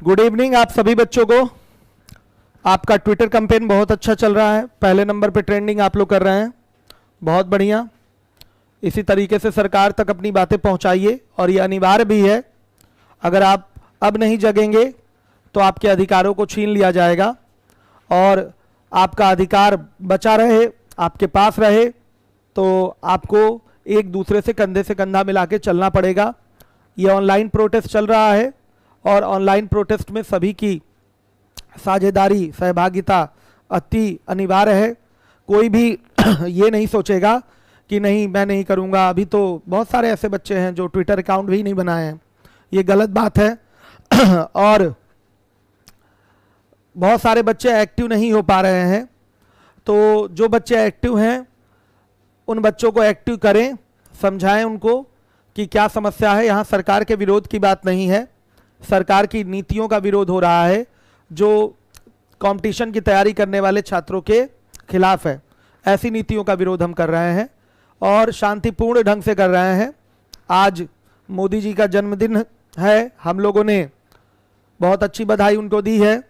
Good evening आप सभी बच्चों को। आपका ट्विटर कैंपेन बहुत अच्छा चल रहा है, पहले नंबर पे ट्रेंडिंग आप लोग कर रहे हैं, बहुत बढ़िया। इसी तरीके से सरकार तक अपनी बातें पहुंचाइए और ये अनिवार्य भी है। अगर आप अब नहीं जगेंगे तो आपके अधिकारों को छीन लिया जाएगा और आपका अधिकार बचा रहे, आपके पास रहे, तो आपको एक दूसरे से कंधे से कंधा मिला के चलना पड़ेगा। ये ऑनलाइन प्रोटेस्ट चल रहा है और ऑनलाइन प्रोटेस्ट में सभी की साझेदारी, सहभागिता अति अनिवार्य है। कोई भी ये नहीं सोचेगा कि नहीं मैं नहीं करूँगा। अभी तो बहुत सारे ऐसे बच्चे हैं जो ट्विटर अकाउंट भी नहीं बनाए हैं, ये गलत बात है। और बहुत सारे बच्चे एक्टिव नहीं हो पा रहे हैं, तो जो बच्चे एक्टिव हैं उन बच्चों को एक्टिव करें, समझाएं उनको कि क्या समस्या है। यहाँ सरकार के विरोध की बात नहीं है, सरकार की नीतियों का विरोध हो रहा है जो कंपटीशन की तैयारी करने वाले छात्रों के खिलाफ है। ऐसी नीतियों का विरोध हम कर रहे हैं और शांतिपूर्ण ढंग से कर रहे हैं। आज मोदी जी का जन्मदिन है, हम लोगों ने बहुत अच्छी बधाई उनको दी है।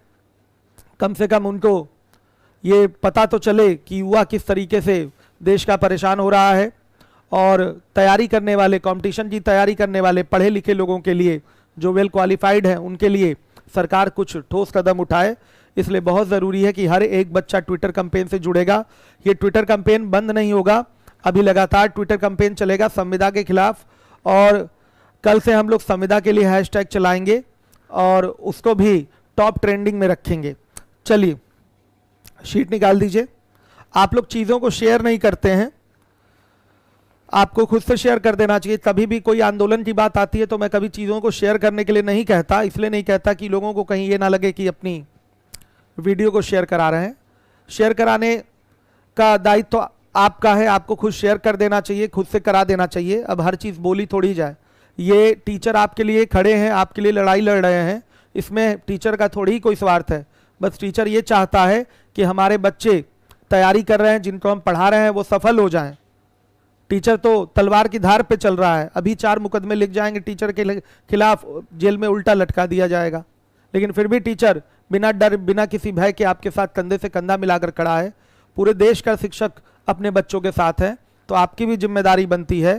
कम से कम उनको ये पता तो चले कि युवा किस तरीके से देश का परेशान हो रहा है और तैयारी करने वाले, कंपटीशन की तैयारी करने वाले पढ़े लिखे लोगों के लिए, जो वेल क्वालिफाइड हैं, उनके लिए सरकार कुछ ठोस कदम उठाए। इसलिए बहुत ज़रूरी है कि हर एक बच्चा ट्विटर कैंपेन से जुड़ेगा। ये ट्विटर कैंपेन बंद नहीं होगा, अभी लगातार ट्विटर कैंपेन चलेगा संविदा के खिलाफ और कल से हम लोग संविदा के लिए हैशटैग चलाएंगे और उसको भी टॉप ट्रेंडिंग में रखेंगे। चलिए शीट निकाल दीजिए। आप लोग चीज़ों को शेयर नहीं करते हैं, आपको खुद से शेयर कर देना चाहिए। कभी भी कोई आंदोलन की बात आती है तो मैं कभी चीज़ों को शेयर करने के लिए नहीं कहता, इसलिए नहीं कहता कि लोगों को कहीं ये ना लगे कि अपनी वीडियो को शेयर करा रहे हैं। शेयर कराने का दायित्व तो आपका है, आपको खुद शेयर कर देना चाहिए, खुद से करा देना चाहिए। अब हर चीज़ बोली थोड़ी जाए। ये टीचर आपके लिए खड़े हैं, आपके लिए लड़ाई लड़ रहे हैं, इसमें टीचर का थोड़ी ही कोई स्वार्थ है। बस टीचर ये चाहता है कि हमारे बच्चे तैयारी कर रहे हैं, जिनको हम पढ़ा रहे हैं, वो सफल हो जाएं। टीचर तो तलवार की धार पे चल रहा है, अभी 4 मुकदमे लिख जाएंगे टीचर के खिलाफ, जेल में उल्टा लटका दिया जाएगा। लेकिन फिर भी टीचर बिना डर, बिना किसी भय के आपके साथ कंधे से कंधा मिलाकर खड़ा है। पूरे देश का शिक्षक अपने बच्चों के साथ है, तो आपकी भी जिम्मेदारी बनती है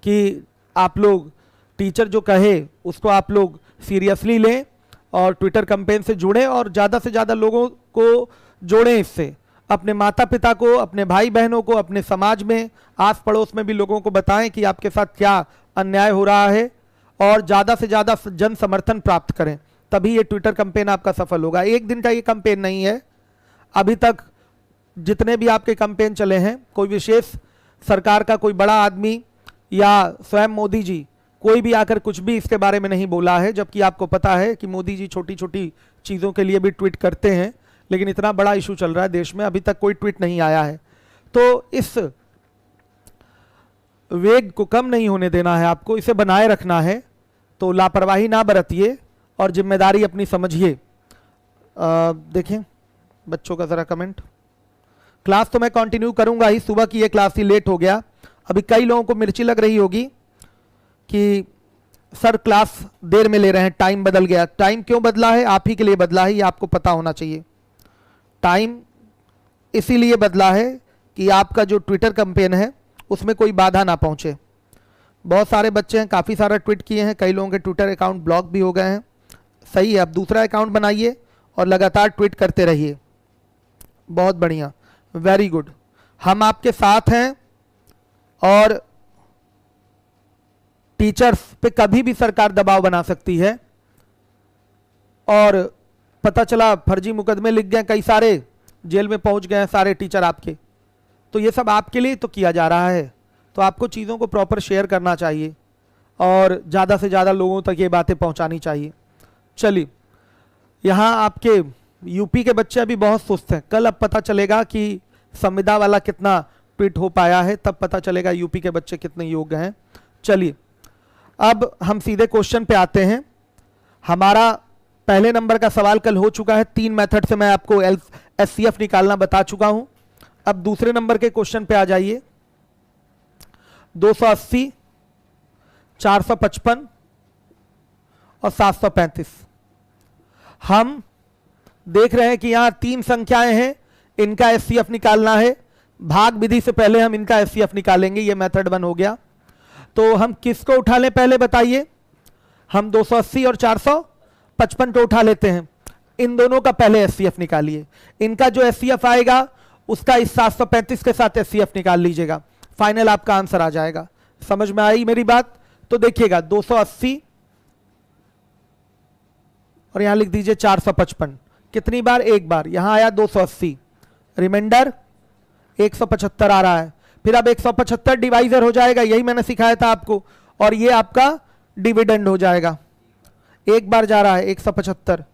कि आप लोग टीचर जो कहे उसको आप लोग सीरियसली लें और ट्विटर कैंपेन से जुड़ें और ज़्यादा से ज़्यादा लोगों को जोड़ें इससे। अपने माता पिता को, अपने भाई बहनों को, अपने समाज में, आस पड़ोस में भी लोगों को बताएं कि आपके साथ क्या अन्याय हो रहा है और ज़्यादा से ज़्यादा जन समर्थन प्राप्त करें, तभी ये ट्विटर कैंपेन आपका सफल होगा। एक दिन का ये कैंपेन नहीं है। अभी तक जितने भी आपके कैंपेन चले हैं, कोई विशेष सरकार का कोई बड़ा आदमी या स्वयं मोदी जी कोई भी आकर कुछ भी इसके बारे में नहीं बोला है, जबकि आपको पता है कि मोदी जी छोटी छोटी चीज़ों के लिए भी ट्वीट करते हैं। लेकिन इतना बड़ा इशू चल रहा है देश में, अभी तक कोई ट्वीट नहीं आया है। तो इस वेग को कम नहीं होने देना है, आपको इसे बनाए रखना है। तो लापरवाही ना बरतिए और जिम्मेदारी अपनी समझिए। देखें बच्चों का ज़रा कमेंट। क्लास तो मैं कंटिन्यू करूंगा ही, सुबह की ये क्लास ही लेट हो गया। अभी कई लोगों को मिर्ची लग रही होगी कि सर क्लास देर में ले रहे हैं, टाइम बदल गया। टाइम क्यों बदला है? आप ही के लिए बदला है, ये आपको पता होना चाहिए। टाइम इसीलिए बदला है कि आपका जो ट्विटर कैंपेन है उसमें कोई बाधा ना पहुंचे। बहुत सारे बच्चे हैं, काफ़ी सारा ट्वीट किए हैं, कई लोगों के ट्विटर अकाउंट ब्लॉक भी हो गए हैं। सही है, आप दूसरा अकाउंट बनाइए और लगातार ट्वीट करते रहिए। बहुत बढ़िया, वेरी गुड। हम आपके साथ हैं और टीचर्स पे कभी भी सरकार दबाव बना सकती है। और पता चला फर्जी मुकदमे लिख गए, कई सारे जेल में पहुंच गए हैं सारे टीचर आपके, तो ये सब आपके लिए तो किया जा रहा है। तो आपको चीज़ों को प्रॉपर शेयर करना चाहिए और ज़्यादा से ज़्यादा लोगों तक ये बातें पहुंचानी चाहिए। चलिए, यहाँ आपके यूपी के बच्चे अभी बहुत सुस्त हैं। कल अब पता चलेगा कि संविदा वाला कितना ट्वीट हो पाया है, तब पता चलेगा यूपी के बच्चे कितने योग्य हैं। चलिए अब हम सीधे क्वेश्चन पे आते हैं। हमारा पहले नंबर का सवाल कल हो चुका है, 3 मेथड से मैं आपको एचसीएफ निकालना बता चुका हूं। अब दूसरे नंबर के क्वेश्चन पे आ जाइए। 280, 455 और 735। हम देख रहे हैं कि यहां 3 संख्याएं हैं, इनका एचसीएफ निकालना है। भाग विधि से पहले हम इनका एचसीएफ निकालेंगे, ये मेथड 1 हो गया। तो हम किसको उठा लें पहले बताइए? हम 280 और 455 को उठा लेते हैं। इन दोनों का पहले एचसीएफ निकालिए। इनका जो एचसीएफ आएगा उसका इस 735 के साथ एचसीएफ निकाल लीजिएगा, फाइनल आपका आंसर आ जाएगा। समझ में आई मेरी बात? तो देखिएगा 280 और यहां लिख दीजिए 455। कितनी बार? एक बार। यहां आया 280, रिमाइंडर 175 आ रहा है। फिर अब 175 डिवाइजर हो जाएगा, यही मैंने सिखाया था आपको, और ये आपका डिविडेंड हो जाएगा। एक बार जा रहा है 175,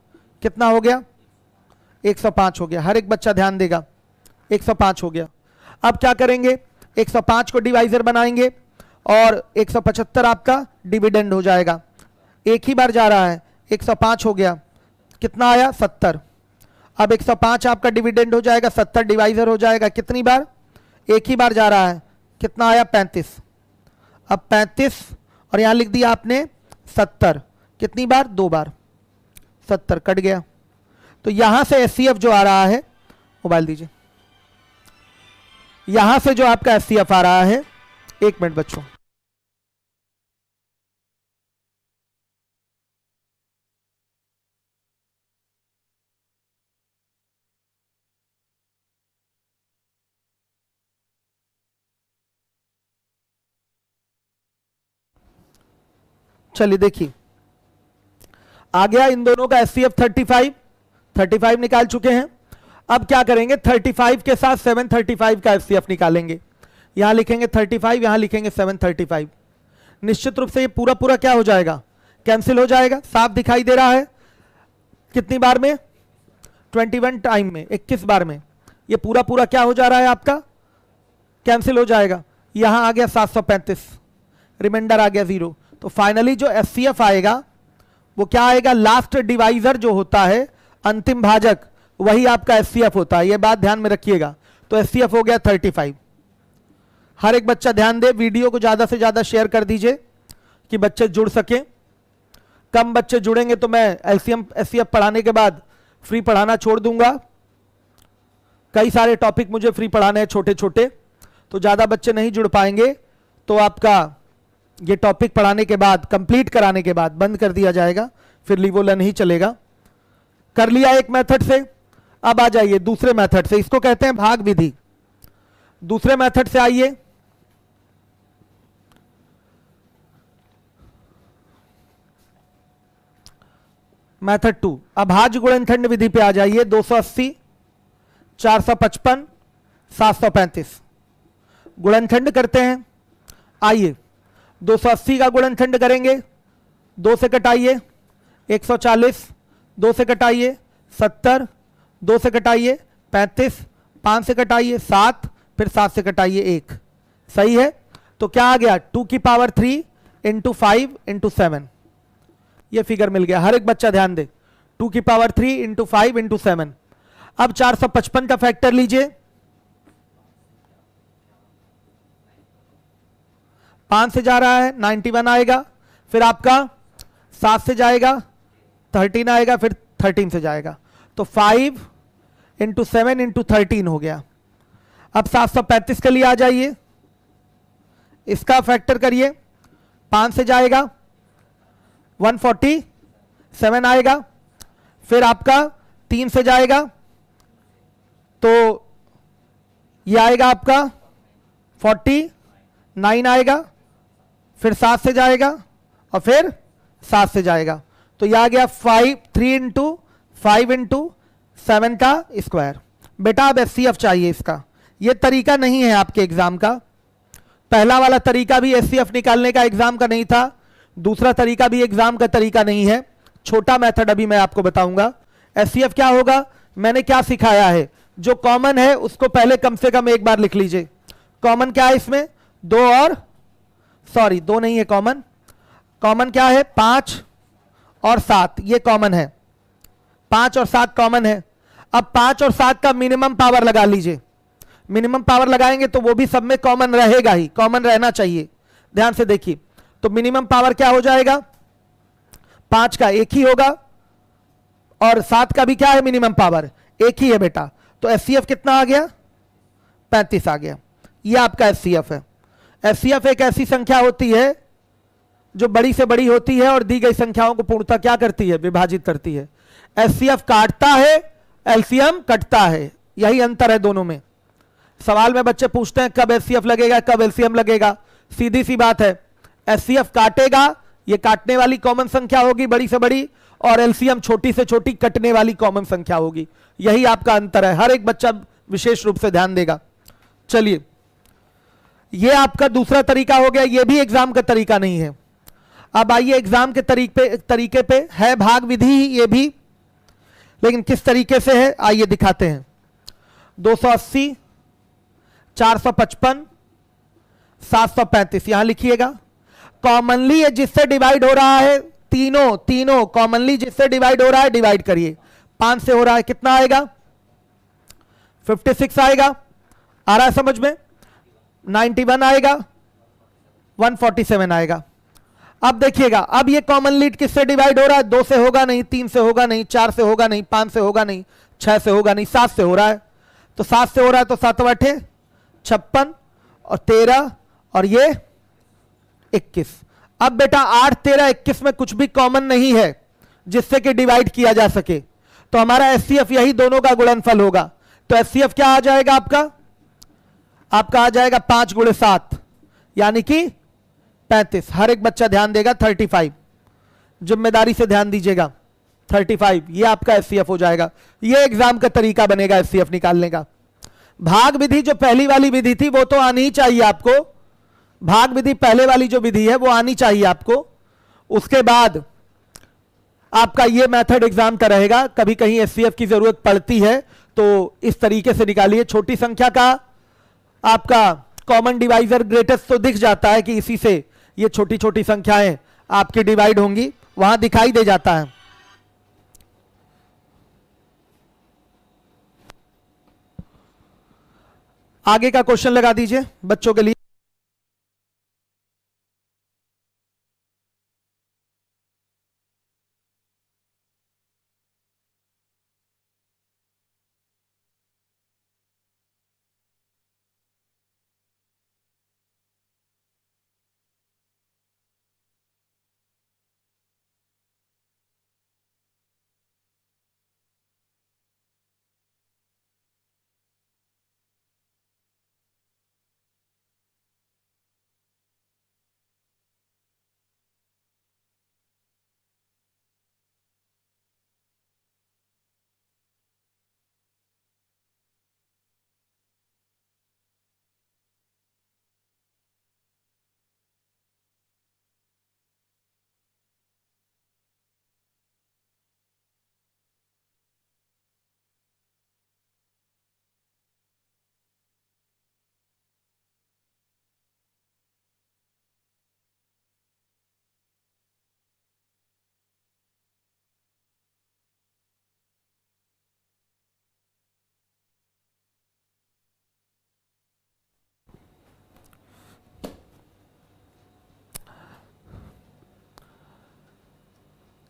कितना हो गया? 105 हो गया। हर एक बच्चा ध्यान देगा, 105 हो गया। अब क्या करेंगे? 105 को डिवाइजर बनाएंगे और 175 आपका डिविडेंड हो जाएगा। एक ही बार जा रहा है, 105 हो गया, कितना आया? 70। अब 105 आपका डिविडेंड हो जाएगा, 70 डिवाइजर हो जाएगा। कितनी बार? एक ही बार जा रहा है, कितना आया? 35। अब 35 और यहां लिख दिया आपने 70, कितनी बार? 2 बार, 70 कट गया। तो यहां से एचसीएफ जो आ रहा है, मोबाइल दीजिए, यहां से जो आपका एचसीएफ आ रहा है, 1 मिनट बच्चों, चलिए देखिए आ गया इन दोनों का एचसीएफ 35 निकाल चुके हैं। अब क्या करेंगे? 35 के साथ 735 का एचसीएफ निकालेंगे। यहां लिखेंगे 35, यहां लिखेंगे 735। निश्चित रूप से ये पूरा पूरा क्या हो जाएगा? कैंसिल हो जाएगा। साफ दिखाई दे रहा है। कितनी बार में? 21 टाइम में, 21 बार में ये पूरा पूरा क्या हो जा रहा है आपका? कैंसिल हो जाएगा। यहां आ गया 735, रिमाइंडर आ गया 0। तो फाइनली जो एचसीएफ आएगा वो क्या आएगा? लास्ट डिवाइजर जो होता है, अंतिम भाजक, वही आपका एचसीएफ होता है। ये बात ध्यान में रखिएगा। तो एचसीएफ हो गया 35। हर एक बच्चा ध्यान दे, वीडियो को ज्यादा से ज्यादा शेयर कर दीजिए कि बच्चे जुड़ सके। कम बच्चे जुड़ेंगे तो मैं एचसीएफ पढ़ाने के बाद फ्री पढ़ाना छोड़ दूंगा। कई सारे टॉपिक मुझे फ्री पढ़ाने हैं छोटे छोटे, तो ज्यादा बच्चे नहीं जुड़ पाएंगे तो आपका ये टॉपिक पढ़ाने के बाद, कंप्लीट कराने के बाद बंद कर दिया जाएगा, फिर लीवोलन ही चलेगा। कर लिया एक मेथड से। अब आ जाइए दूसरे मेथड से, इसको कहते हैं भाग विधि। दूसरे मेथड से आइए। मेथड 2, अभाज्य गुणनखंड विधि पे आ जाइए। 280, 455, 735 गुणनखंड करते हैं। आइए 280 का गुणनखंड करेंगे, 2 से कटाइए 140, 2 से कटाइए 70, 2 से कटाइए 35, 5 से कटाइए 7, फिर 7 से कटाइए 1। सही है? तो क्या आ गया? 2 की पावर 3 इंटू 5 इंटू 7। ये फिगर मिल गया। हर एक बच्चा ध्यान दे, 2 की पावर 3 इंटू 5 इंटू 7। अब 455 का फैक्टर लीजिए, 5 से जा रहा है 91 आएगा, फिर आपका 7 से जाएगा 13 आएगा, फिर 13 से जाएगा। तो 5 इंटू 7 इंटू 13 हो गया। अब 735 के लिए आ जाइए, इसका फैक्टर करिए। 5 से जाएगा 147 आएगा, फिर आपका 3 से जाएगा तो ये आएगा आपका 49 आएगा, फिर 7 से जाएगा और फिर 7 से जाएगा। तो यह आ गया 3 इंटू 5 इंटू 7 का स्क्वायर। बेटा अब एचसीएफ चाहिए इसका। यह तरीका नहीं है आपके एग्जाम का। पहला वाला तरीका भी एचसीएफ निकालने का एग्जाम का नहीं था, दूसरा तरीका भी एग्जाम का तरीका नहीं है। छोटा मेथड अभी मैं आपको बताऊंगा। एचसीएफ क्या होगा, मैंने क्या सिखाया है, जो कॉमन है उसको पहले कम से कम एक बार लिख लीजिए। कॉमन क्या है इसमें? 2 और 2 नहीं है कॉमन। कॉमन क्या है? 5 और 7, ये कॉमन है। 5 और 7 कॉमन है। अब 5 और 7 का मिनिमम पावर लगा लीजिए। मिनिमम पावर लगाएंगे तो वो भी सब में कॉमन रहेगा ही, कॉमन रहना चाहिए। ध्यान से देखिए, तो मिनिमम पावर क्या हो जाएगा? 5 का 1 ही होगा और 7 का भी क्या है मिनिमम पावर, एक ही है बेटा, तो एचसीएफ कितना आ गया, 35 आ गया। ये आपका एचसीएफ है। एचसीएफ एक ऐसी संख्या होती है जो बड़ी से बड़ी होती है और दी गई संख्याओं को पूर्णतः क्या करती है, विभाजित करती है। एचसीएफ काटता है, एलसीएम कटता है, यही अंतर है दोनों में। सवाल में बच्चे पूछते हैं कब एचसीएफ लगेगा कब एलसीएम लगेगा, सीधी सी बात है, एचसीएफ काटेगा, ये काटने वाली कॉमन संख्या होगी बड़ी से बड़ी, और एलसीएम छोटी से छोटी कटने वाली कॉमन संख्या होगी। यही आपका अंतर है, हर एक बच्चा विशेष रूप से ध्यान देगा। चलिए, ये आपका दूसरा तरीका हो गया, ये भी एग्जाम का तरीका नहीं है। अब आइए एग्जाम के तरीके पे है भाग विधि ये भी, लेकिन किस तरीके से है आइए दिखाते हैं। 280, 455, 735 यहां लिखिएगा। कॉमनली ये जिससे डिवाइड हो रहा है, तीनों कॉमनली जिससे डिवाइड हो रहा है डिवाइड करिए। 5 से हो रहा है कितना आएगा, 56 आएगा, आ रहा है समझ में। 91 आएगा, 147 आएगा। अब देखिएगा, अब ये कॉमन लीड किससे डिवाइड हो रहा है, 2 से होगा नहीं, 3 से होगा नहीं, 4 से होगा नहीं, 5 से होगा नहीं, 6 से होगा नहीं, 7 से हो रहा है। तो 7 से हो रहा है तो 7 8 56 और 13 और ये 21। अब बेटा 8 13 21 में कुछ भी कॉमन नहीं है जिससे कि डिवाइड किया जा सके, तो हमारा एचसीएफ यही दोनों का गुणनफल होगा। तो एचसीएफ क्या आ जाएगा आपका आ जाएगा 5 गुणे 7 यानी कि 35। हर एक बच्चा ध्यान देगा, 35 जिम्मेदारी से ध्यान दीजिएगा, 35 ये आपका एचसीएफ हो जाएगा। ये एग्जाम का तरीका बनेगा एचसीएफ निकालने का। भाग विधि जो पहली वाली विधि थी वो तो आनी ही चाहिए आपको, भाग विधि पहले वाली जो विधि है वो आनी चाहिए आपको। उसके बाद आपका ये मेथड एग्जाम का रहेगा। कभी कहीं एचसीएफ की जरूरत पड़ती है तो इस तरीके से निकालिए। छोटी संख्या का आपका कॉमन डिवाइजर ग्रेटेस्ट तो दिख जाता है कि इसी से ये छोटी छोटी संख्याएं आपकी डिवाइड होंगी, वहां दिखाई दे जाता है। आगे का क्वेश्चन लगा दीजिए बच्चों के लिए।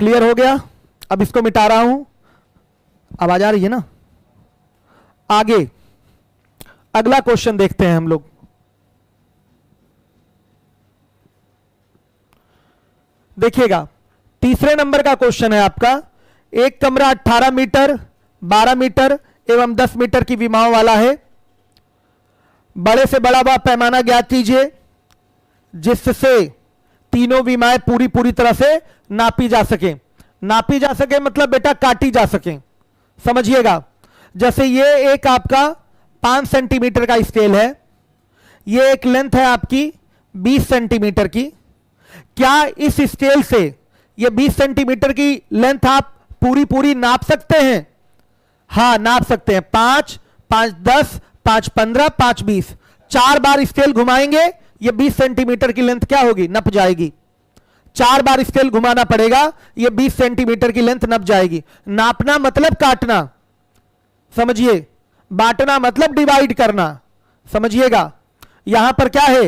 क्लियर हो गया? अब इसको मिटा रहा हूं, आवाज आ रही है ना? आगे अगला क्वेश्चन देखते हैं हम लोग। देखिएगा, तीसरे नंबर का क्वेश्चन है आपका। एक कमरा 18 मीटर, 12 मीटर एवं 10 मीटर की विमाओं वाला है। बड़े से बड़ा पैमाना ज्ञात कीजिए जिससे तीनों विमाएं पूरी तरह से नापी जा सके। नापी जा सके मतलब बेटा काटी जा सके, समझिएगा। जैसे ये एक आपका 5 सेंटीमीटर का स्केल है, ये एक लेंथ है आपकी 20 सेंटीमीटर की। क्या इस स्केल से ये 20 सेंटीमीटर की लेंथ आप पूरी नाप सकते हैं? हां, नाप सकते हैं। 5 5 10 5 15 5 20, 4 बार स्केल घुमाएंगे, ये 20 सेंटीमीटर की लेंथ क्या होगी, नप जाएगी। 4 बार स्केल घुमाना पड़ेगा, ये 20 सेंटीमीटर की लेंथ नप जाएगी। नापना मतलब काटना, समझिए। बांटना मतलब डिवाइड करना, समझिएगा। यहां पर क्या है,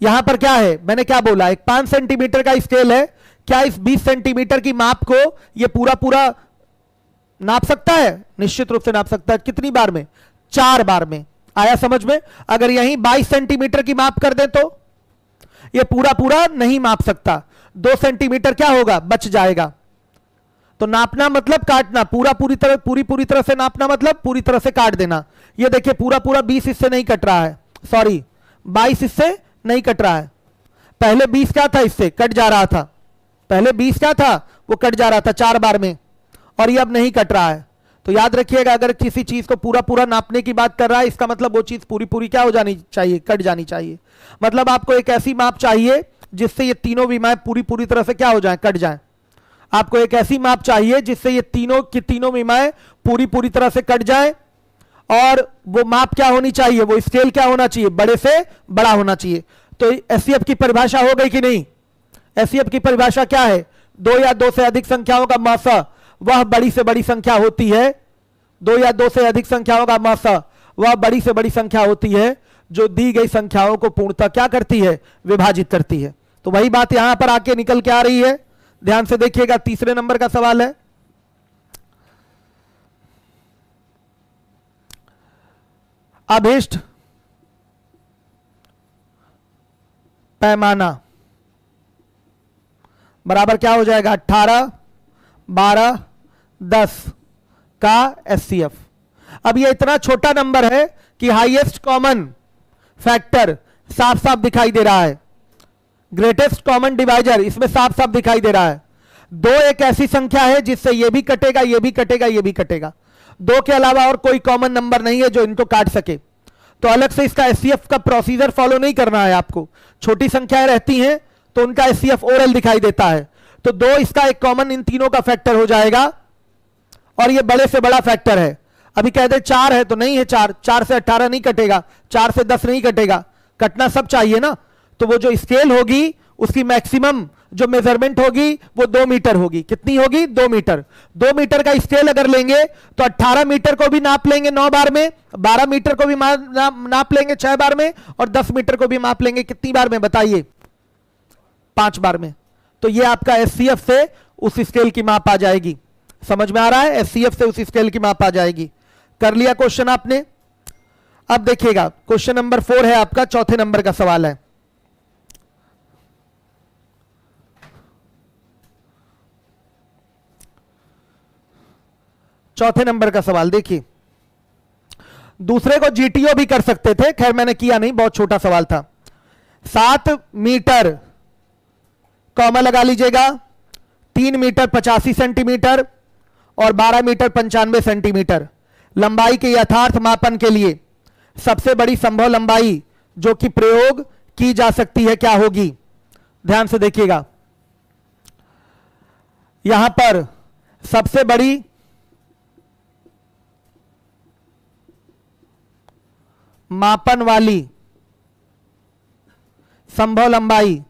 यहां पर क्या है, मैंने क्या बोला, एक 5 सेंटीमीटर का स्केल है। क्या इस 20 सेंटीमीटर की माप को ये पूरा नाप सकता है, निश्चित रूप से नाप सकता है। कितनी बार में? 4 बार में। आया समझ में? अगर यहीं 22 सेंटीमीटर की माप कर दें तो ये पूरा पूरा नहीं माप सकता, 2 सेंटीमीटर क्या होगा? बच जाएगा। तो नापना मतलब काटना, पूरी तरह से नापना मतलब पूरी तरह से काट देना। ये देखिए पूरा पूरा 20 इससे नहीं कट रहा है, सॉरी 22 इससे नहीं कट रहा है। पहले 20 क्या था, इससे कट जा रहा था। पहले 20 क्या था, वो कट जा रहा था 4 बार में, और ये अब नहीं कट रहा है। तो याद रखिएगा, अगर किसी चीज को पूरा पूरा नापने की बात कर रहा है, इसका मतलब वो चीज पूरी पूरी क्या हो जानी चाहिए? कट जानी चाहिए। मतलब आपको एक ऐसी माप चाहिए जिससे ये तीनों विमाएं पूरी तरह से क्या हो जाए? कट जाए। आपको एक ऐसी माप चाहिए जिससे ये तीनों की तीनों विमाएं पूरी तरह से कट जाए। और वो माप क्या होनी चाहिए? वो स्केल क्या होना चाहिए? बड़े से बड़ा होना चाहिए। तो एससीएफ की परिभाषा हो गई कि नहीं? एससीएफ की परिभाषा क्या है? 2 या 2 से अधिक संख्याओं का मौसा वह बड़ी से बड़ी संख्या होती है। 2 या 2 से अधिक संख्याओं का मौसा वह बड़ी से बड़ी संख्या होती है जो दी गई संख्याओं को पूर्णतः क्या करती है? विभाजित करती है। तो वही बात यहां पर आके निकल के आ रही है। ध्यान से देखिएगा, तीसरे नंबर का सवाल है। अभिष्ट पैमाना बराबर क्या हो जाएगा? 18, 12, 10 का एचसीएफ। अब ये इतना छोटा नंबर है कि हाईएस्ट कॉमन फैक्टर साफ साफ दिखाई दे रहा है, ग्रेटेस्ट कॉमन डिवाइजर इसमें साफ साफ दिखाई दे रहा है। 2 एक ऐसी संख्या है जिससे ये भी कटेगा, ये भी कटेगा, ये भी कटेगा। 2 के अलावा और कोई कॉमन नंबर नहीं है जो इनको काट सके। तो अलग से इसका एचसीएफ का प्रोसीजर फॉलो नहीं करना है आपको। छोटी संख्याएं रहती हैं तो उनका एचसीएफ ओरल दिखाई देता है। तो 2 इसका एक कॉमन इन तीनों का फैक्टर हो जाएगा, और ये बड़े से बड़ा फैक्टर है। अभी कह दे 4 है तो नहीं है 4 से 18 नहीं कटेगा, 4 से 10 नहीं कटेगा, कटना सब चाहिए ना। तो वो जो स्केल होगी उसकी मैक्सिमम जो मेजरमेंट होगी वो 2 मीटर होगी। कितनी होगी? 2 मीटर। 2 मीटर का स्केल अगर लेंगे तो 18 मीटर को भी नाप लेंगे 9 बार में, 12 मीटर को भी नाप लेंगे 6 बार में, और 10 मीटर को भी माप लेंगे कितनी बार में? बताइए, 5 बार में। तो ये आपका एचसीएफ से उस स्केल की माप आ जाएगी। समझ में आ रहा है? एचसीएफ से उस स्केल की माप आ जाएगी। कर लिया क्वेश्चन आपने। अब देखिएगा क्वेश्चन नंबर 4 है आपका, चौथे नंबर का सवाल है। चौथे नंबर का सवाल देखिए, दूसरे को जीटीओ भी कर सकते थे, खैर मैंने किया नहीं, बहुत छोटा सवाल था। 7 मीटर कॉमा लगा लीजिएगा, 3 मीटर 85 सेंटीमीटर और 12 मीटर 95 सेंटीमीटर लंबाई के यथार्थ मापन के लिए सबसे बड़ी संभव लंबाई जो कि प्रयोग की जा सकती है क्या होगी? ध्यान से देखिएगा, यहां पर सबसे बड़ी मापन वाली संभव लंबाई,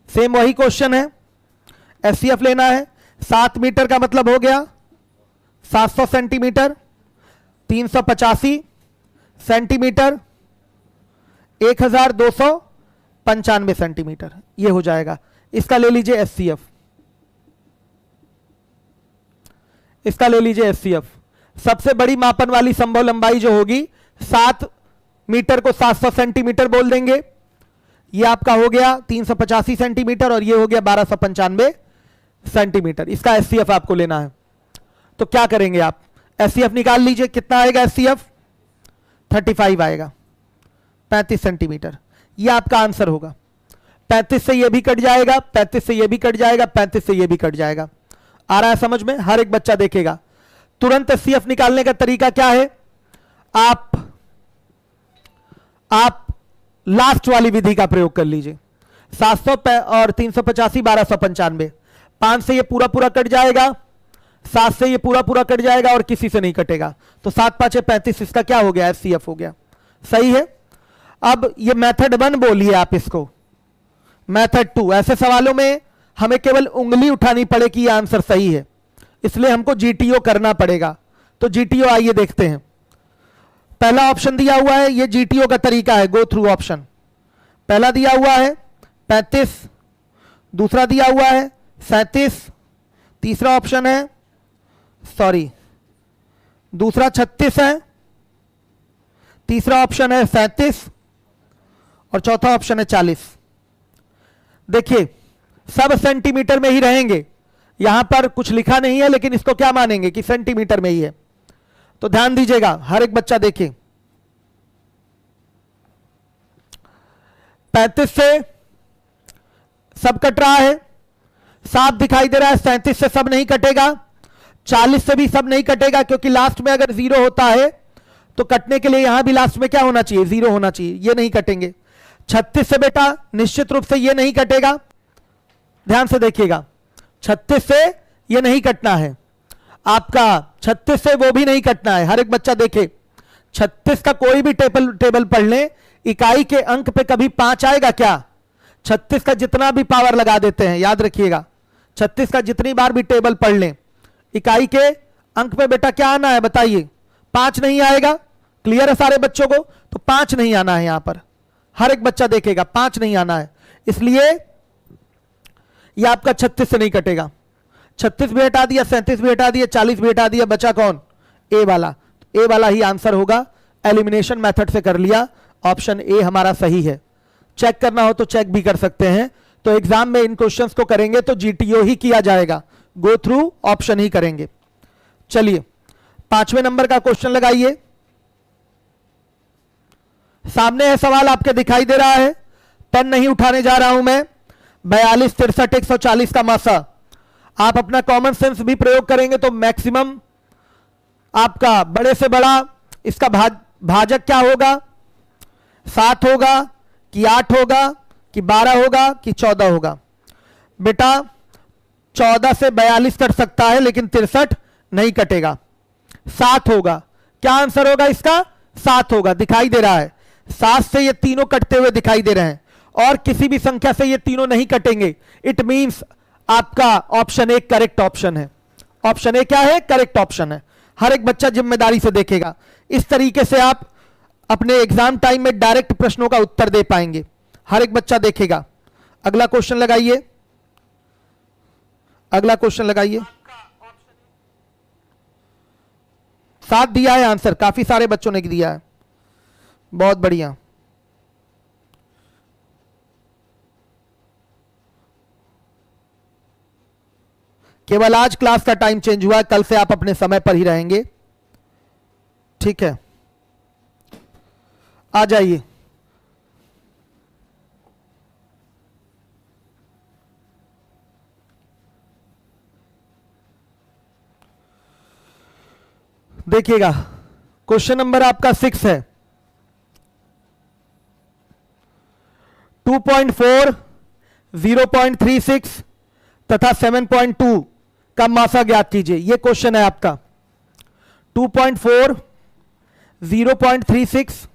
सेम वही क्वेश्चन है, एचसीएफ लेना है। 7 मीटर का मतलब हो गया 700 सेंटीमीटर, 385 सेंटीमीटर, 1295 सेंटीमीटर, ये हो जाएगा। इसका ले लीजिए एचसीएफ, इसका ले लीजिए एचसीएफ। सबसे बड़ी मापन वाली संभव लंबाई जो होगी 7 मीटर को 700 सेंटीमीटर बोल देंगे, ये आपका हो गया 385 सेंटीमीटर और ये हो गया 1295 सेंटीमीटर। इसका एचसीएफ आपको लेना है। तो क्या करेंगे आप? एचसीएफ निकाल लीजिए, कितना आएगा एचसीएफ? 35 आएगा, 35 सेंटीमीटर। ये आपका आंसर होगा। 35 से ये भी कट जाएगा, 35 से ये भी कट जाएगा, 35 से ये भी कट जाएगा। आ रहा है समझ में? हर एक बच्चा देखेगा। तुरंत एचसीएफ निकालने का तरीका क्या है? आप लास्ट वाली विधि का प्रयोग कर लीजिए। 700 और 385 1295, 5 से ये पूरा पूरा कट जाएगा, 7 से ये पूरा पूरा कट जाएगा और किसी से नहीं कटेगा। तो 7 5 35, इसका क्या हो गया? एचसीएफ हो गया। सही है। अब ये मेथड 1 बोलिए आप इसको, मेथड 2। ऐसे सवालों में हमें केवल उंगली उठानी पड़े कि ये आंसर सही है, इसलिए हमको जीटीओ करना पड़ेगा। तो जीटीओ आइए देखते हैं। पहला ऑप्शन दिया हुआ है, ये जीटीओ का तरीका है, गो थ्रू ऑप्शन। पहला दिया हुआ है 35, दूसरा दिया हुआ है 37, तीसरा ऑप्शन है सॉरी, दूसरा 36 है, तीसरा ऑप्शन है 37 और चौथा ऑप्शन है 40। देखिए सब सेंटीमीटर में ही रहेंगे, यहां पर कुछ लिखा नहीं है लेकिन इसको क्या मानेंगे कि सेंटीमीटर में ही है। तो ध्यान दीजिएगा, हर एक बच्चा देखे। 35 से सब कट रहा है, साफ दिखाई दे रहा है। 37 से सब नहीं कटेगा, 40 से भी सब नहीं कटेगा, क्योंकि लास्ट में अगर 0 होता है तो कटने के लिए यहां भी लास्ट में क्या होना चाहिए, 0 होना चाहिए, ये नहीं कटेंगे। 36 से बेटा निश्चित रूप से ये नहीं कटेगा, ध्यान से देखिएगा, 36 से ये नहीं कटना है आपका, 36 से वो भी नहीं कटना है। हर एक बच्चा देखे, 36 का कोई भी टेबल पढ़ ले, इकाई के अंक पे कभी 5 आएगा क्या? 36 का जितना भी पावर लगा देते हैं, याद रखिएगा, 36 का जितनी बार भी टेबल पढ़ लें, इकाई के अंक पे बेटा क्या आना है बताइए? 5 नहीं आएगा। क्लियर है सारे बच्चों को? तो 5 नहीं आना है यहां पर, हर एक बच्चा देखेगा 5 नहीं आना है, इसलिए यह आपका 36 से नहीं कटेगा। 36 भी हटा दिया, 37 भी हटा दिया, 40 भी हटा दिया, बचा कौन? ए वाला। ए वाला ही आंसर होगा, एलिमिनेशन मेथड से कर लिया, ऑप्शन ए हमारा सही है। चेक करना हो तो चेक भी कर सकते हैं। तो एग्जाम में इन क्वेश्चंस को करेंगे तो जीटीओ ही किया जाएगा, गो थ्रू ऑप्शन ही करेंगे। चलिए 5वें नंबर का क्वेश्चन लगाइए, सामने है सवाल आपके दिखाई दे रहा है, पेन नहीं उठाने जा रहा हूं मैं। 42, 63, 140 का मासा, आप अपना कॉमन सेंस भी प्रयोग करेंगे तो मैक्सिमम आपका बड़े से बड़ा इसका भाजक क्या होगा? 7 होगा कि 8 होगा कि 12 होगा कि 14 होगा? बेटा 14 से 42 कट सकता है लेकिन 63 नहीं कटेगा, 7 होगा। क्या आंसर होगा इसका? 7 होगा, दिखाई दे रहा है। 7 से ये तीनों कटते हुए दिखाई दे रहे हैं और किसी भी संख्या से ये तीनों नहीं कटेंगे। इट मींस आपका ऑप्शन ए करेक्ट ऑप्शन है। ऑप्शन ए क्या है? करेक्ट ऑप्शन है। हर एक बच्चा जिम्मेदारी से देखेगा, इस तरीके से आप अपने एग्जाम टाइम में डायरेक्ट प्रश्नों का उत्तर दे पाएंगे। हर एक बच्चा देखेगा। अगला क्वेश्चन लगाइए, अगला क्वेश्चन लगाइए। 7 दिया है आंसर, काफी सारे बच्चों ने दिया है, बहुत बढ़िया। केवल आज क्लास का टाइम चेंज हुआ है, कल से आप अपने समय पर ही रहेंगे, ठीक है? आ जाइए। देखिएगा क्वेश्चन नंबर आपका 6 है। 2.4, 0.36 तथा 7.2 का मासा ज्ञात कीजिए। यह क्वेश्चन है आपका। 2.4, 0.36,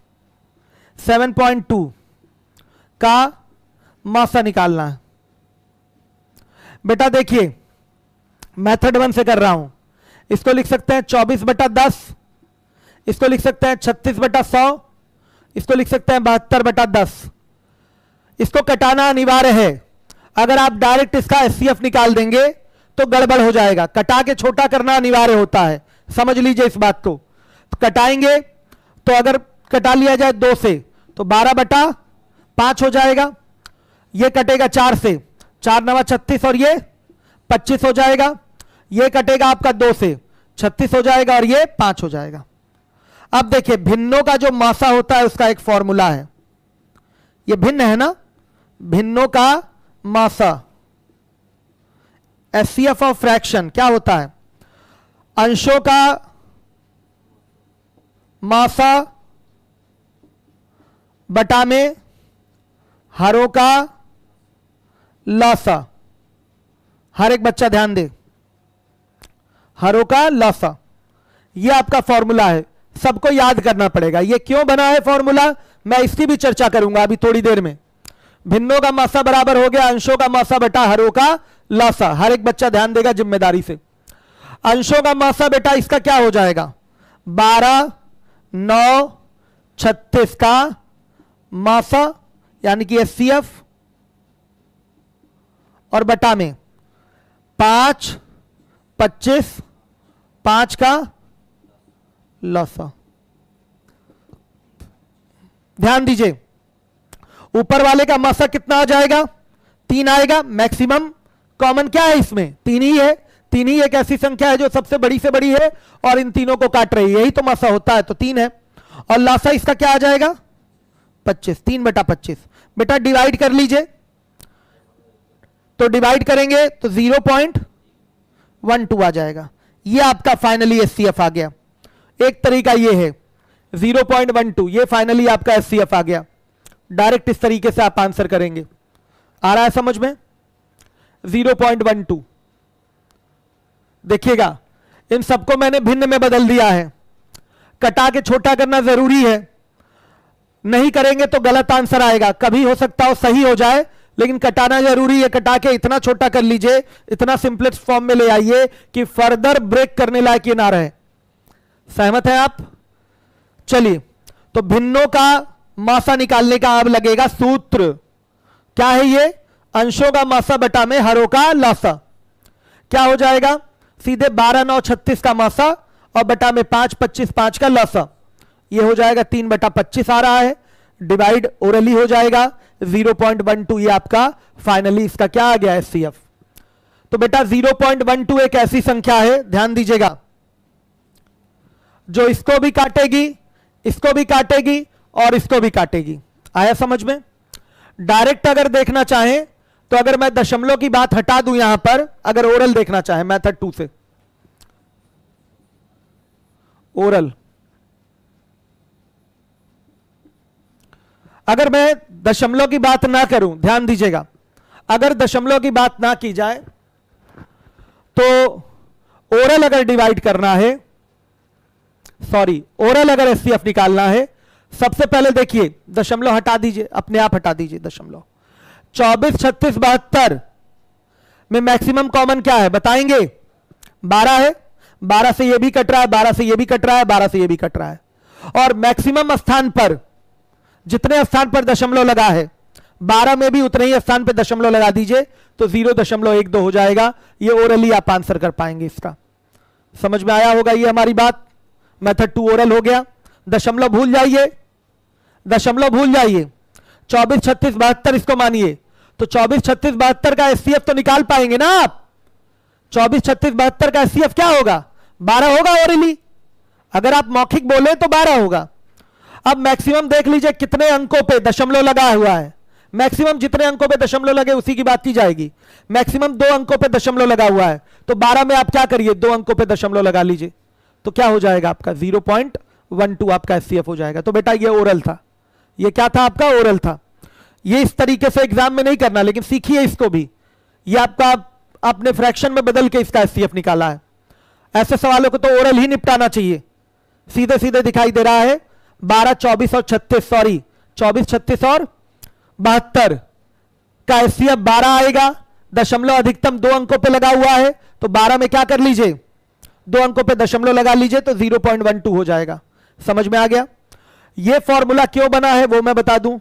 7.2 का मासा निकालना है। बेटा देखिए मेथड 1 से कर रहा हूं। इसको लिख सकते हैं 24/10, इसको लिख सकते हैं 36/100, इसको लिख सकते हैं 72/10। इसको कटाना अनिवार्य है, अगर आप डायरेक्ट इसका एचसीएफ निकाल देंगे तो गड़बड़ हो जाएगा। कटा के छोटा करना अनिवार्य होता है, समझ लीजिए इस बात को। तो कटाएंगे तो अगर कटा लिया जाए 2 से तो 12/5 हो जाएगा। ये कटेगा 4 से, 4 9 36 और ये 25 हो जाएगा। ये कटेगा आपका 2 से, 36 हो जाएगा और ये 5 हो जाएगा। अब देखिए भिन्नों का जो मासा होता है उसका एक फॉर्मूला है। ये भिन्न है ना, भिन्नों का मासा, एचसीएफ ऑफ फ्रैक्शन क्या होता है? अंशों का मासा बटा में हरों का लासा। हर एक बच्चा ध्यान दे, हरों का लासा, यह आपका फॉर्मूला है, सबको याद करना पड़ेगा। यह क्यों बना है फॉर्मूला, मैं इसकी भी चर्चा करूंगा अभी थोड़ी देर में। भिन्नों का मासा बराबर हो गया अंशों का मासा बटा हरों का लासा। हर एक बच्चा ध्यान देगा जिम्मेदारी से। अंशों का मासा बेटा इसका क्या हो जाएगा? 12, 9, 36 का मासा यानी कि एचसीएफ, और बटा में 5, 25, 5 का लसा। ध्यान दीजिए, ऊपर वाले का मासा कितना आ जाएगा? 3 आएगा। मैक्सिमम कॉमन क्या है इसमें? 3 ही है। 3 ही एक ऐसी संख्या है जो सबसे बड़ी से बड़ी है और इन तीनों को काट रही है, यही तो मासा होता है, तो 3 है। और लासा इसका क्या आ जाएगा? 25, 3/25। बेटा डिवाइड कर लीजिए, तो डिवाइड करेंगे तो 0.12 आ जाएगा। ये आपका फाइनली एचसीएफ आ गया। एक तरीका ये है 0.12, ये फाइनली आपका एचसीएफ आ गया। डायरेक्ट इस तरीके से आप आंसर करेंगे। आ रहा है समझ में? 0.12। देखिएगा, इन सबको मैंने भिन्न में बदल दिया है। कटा के छोटा करना जरूरी है, नहीं करेंगे तो गलत आंसर आएगा। कभी हो सकता हो सही हो जाए, लेकिन कटाना जरूरी है। कटा के इतना छोटा कर लीजिए, इतना सिंपलेस्ट फॉर्म में ले आइए कि फर्दर ब्रेक करने लायक ये ना रहे। सहमत है आप? चलिए, तो भिन्नों का मासा निकालने का अब लगेगा सूत्र। क्या है ये? अंशों का मासा बटा में हरों का लासा। क्या हो जाएगा? सीधे 12 9 36 का मासा और बटा में 5 25 5 का लासा। ये हो जाएगा 3/25 आ रहा है। डिवाइड ओरली हो जाएगा 0.12। ये आपका फाइनली इसका क्या आ गया? एचसीएफ। तो बेटा 0.12 एक ऐसी संख्या है, ध्यान दीजिएगा, जो इसको भी काटेगी, इसको भी काटेगी और इसको भी काटेगी। आया समझ में? डायरेक्ट अगर देखना चाहें तो अगर मैं दशमलव की बात हटा दूं यहां पर, अगर ओरल देखना चाहें मेथड 2 से, ओरल, अगर मैं दशमलव की बात ना करूं, ध्यान दीजिएगा, अगर दशमलव की बात ना की जाए तो ओरल अगर डिवाइड करना है, सॉरी, ओरल अगर एचसीएफ निकालना है, सबसे पहले देखिए दशमलव हटा दीजिए, अपने आप हटा दीजिए दशमलव। 24 36 72 में मैक्सिमम कॉमन क्या है बताएंगे? 12 है। 12 से ये भी कट रहा है, 12 से ये भी कट रहा है, 12 से ये भी कट रहा है। और मैक्सिमम स्थान पर जितने स्थान पर दशमलव लगा है, 12 में भी उतने ही स्थान पर दशमलव लगा दीजिए, तो 0.12 हो जाएगा। ये ओरली आप आंसर कर पाएंगे। इसका समझ में आया होगा ये हमारी बात। मेथड 2 ओरल हो गया। दशमलव भूल जाइए, दशमलव भूल जाइए। 24 36 72 इसको मानिए, तो 24 36 72 का एचसीएफ तो निकाल पाएंगे ना आप? 24 36 72 का एचसीएफ क्या होगा? 12 होगा ओरली। अगर आप मौखिक बोले तो 12 होगा। अब मैक्सिमम देख लीजिए कितने अंकों पे दशमलव लगा हुआ है। मैक्सिमम जितने अंकों पे दशमलव लगे उसी की बात की जाएगी। मैक्सिमम 2 अंकों पे दशमलव लगा हुआ है, तो 12 में आप क्या करिए, 2 अंकों पे दशमलव लगा लीजिए, तो क्या हो जाएगा आपका? 0.12 आपका एचसीएफ हो जाएगा। तो बेटा ये ओरल था। ये क्या था आपका? ओरल था। ये इस तरीके से एग्जाम में नहीं करना, लेकिन सीखिए इसको भी। ये आपका आपने फ्रैक्शन में बदल के इसका एचसीएफ निकाला है। ऐसे सवालों को तो ओरल ही निपटाना चाहिए। सीधे सीधे दिखाई दे रहा है 12 24 और 36, सॉरी 24 36 और 72 का एचसीएफ 12 आएगा। दशमलव अधिकतम 2 अंकों पे लगा हुआ है, तो 12 में क्या कर लीजिए, 2 अंकों पे दशमलव लगा लीजिए, तो 0.12 हो जाएगा। समझ में आ गया? ये फॉर्मूला क्यों बना है वो मैं बता दूं।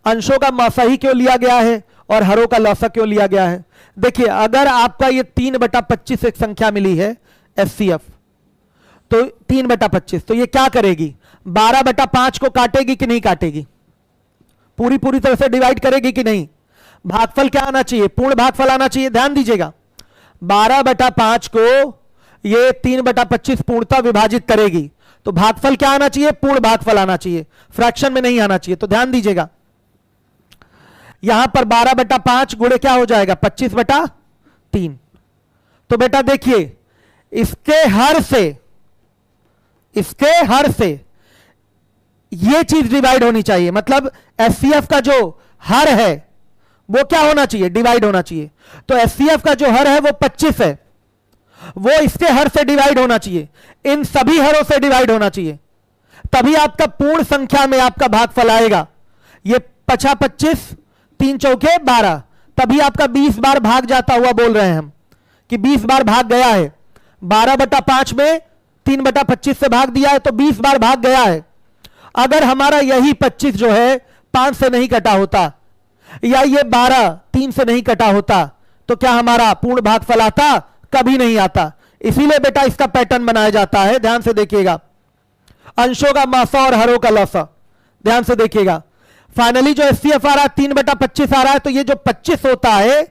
अंशों का मासा ही क्यों लिया गया है और हरों का लौसा क्यों लिया गया है? देखिए, अगर आपका ये 3/25 एक संख्या मिली है एचसीएफ, तो 3/25, तो ये क्या करेगी? 12/5 को काटेगी कि नहीं काटेगी? पूरी तरह से डिवाइड करेगी कि नहीं? भागफल क्या आना चाहिए? पूर्ण भागफल आना चाहिए। ध्यान दीजिएगा, 12/5 को ये 3/25 पूर्णतः विभाजित करेगी, तो भागफल क्या आना चाहिए? पूर्ण भागफल आना चाहिए, फ्रैक्शन में नहीं आना चाहिए। तो ध्यान दीजिएगा, यहां पर 12/5 गुणे क्या हो जाएगा? 25/3। तो बेटा देखिए, इसके हर से ये चीज डिवाइड होनी चाहिए। मतलब एचसीएफ का जो हर है वो क्या होना चाहिए? डिवाइड होना चाहिए। तो एचसीएफ का जो हर है वो 25 है, वो इसके हर से डिवाइड होना चाहिए, इन सभी हरों से डिवाइड होना चाहिए, तभी आपका पूर्ण संख्या में आपका भागफल आएगा। ये 25 3 चौके 12, तभी आपका 20 बार भाग जाता हुआ बोल रहे हैं हम कि 20 बार भाग गया है। 12/5 में 3/25 से भाग दिया है, तो 20 बार भाग गया है। अगर हमारा यही 25 जो है 5 से नहीं कटा होता, या ये 12 3 से नहीं कटा होता, तो क्या हमारा पूर्ण भागफल आता? कभी नहीं आता। इसीलिए बेटा इसका पैटर्न बनाया जाता है, ध्यान से देखिएगा। अंशों का मासा और हरों का लसा, ध्यान से देखिएगा। फाइनली जो एचसीएफ आ रहा है 3/25 आ रहा है, तो ये जो 25 होता है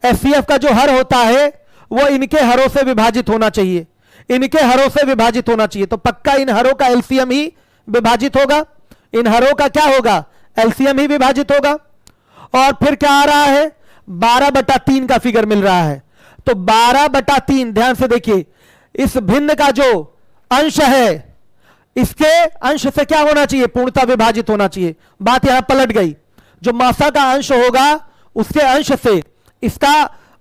एचसीएफ का जो हर होता है वो इनके हरों से विभाजित होना चाहिए, इनके हरों से विभाजित होना चाहिए। तो पक्का इन हरों का एलसीएम ही विभाजित होगा, इन हरों का क्या होगा, एलसीएम ही विभाजित होगा। और फिर क्या आ रहा है, 12/3 का फिगर मिल रहा है। तो 12/3, ध्यान से देखिए, इस भिन्न का जो अंश है इसके अंश से क्या होना चाहिए, पूर्णता विभाजित होना चाहिए। बात यहां पलट गई, जो मासा का अंश होगा उसके अंश से इसका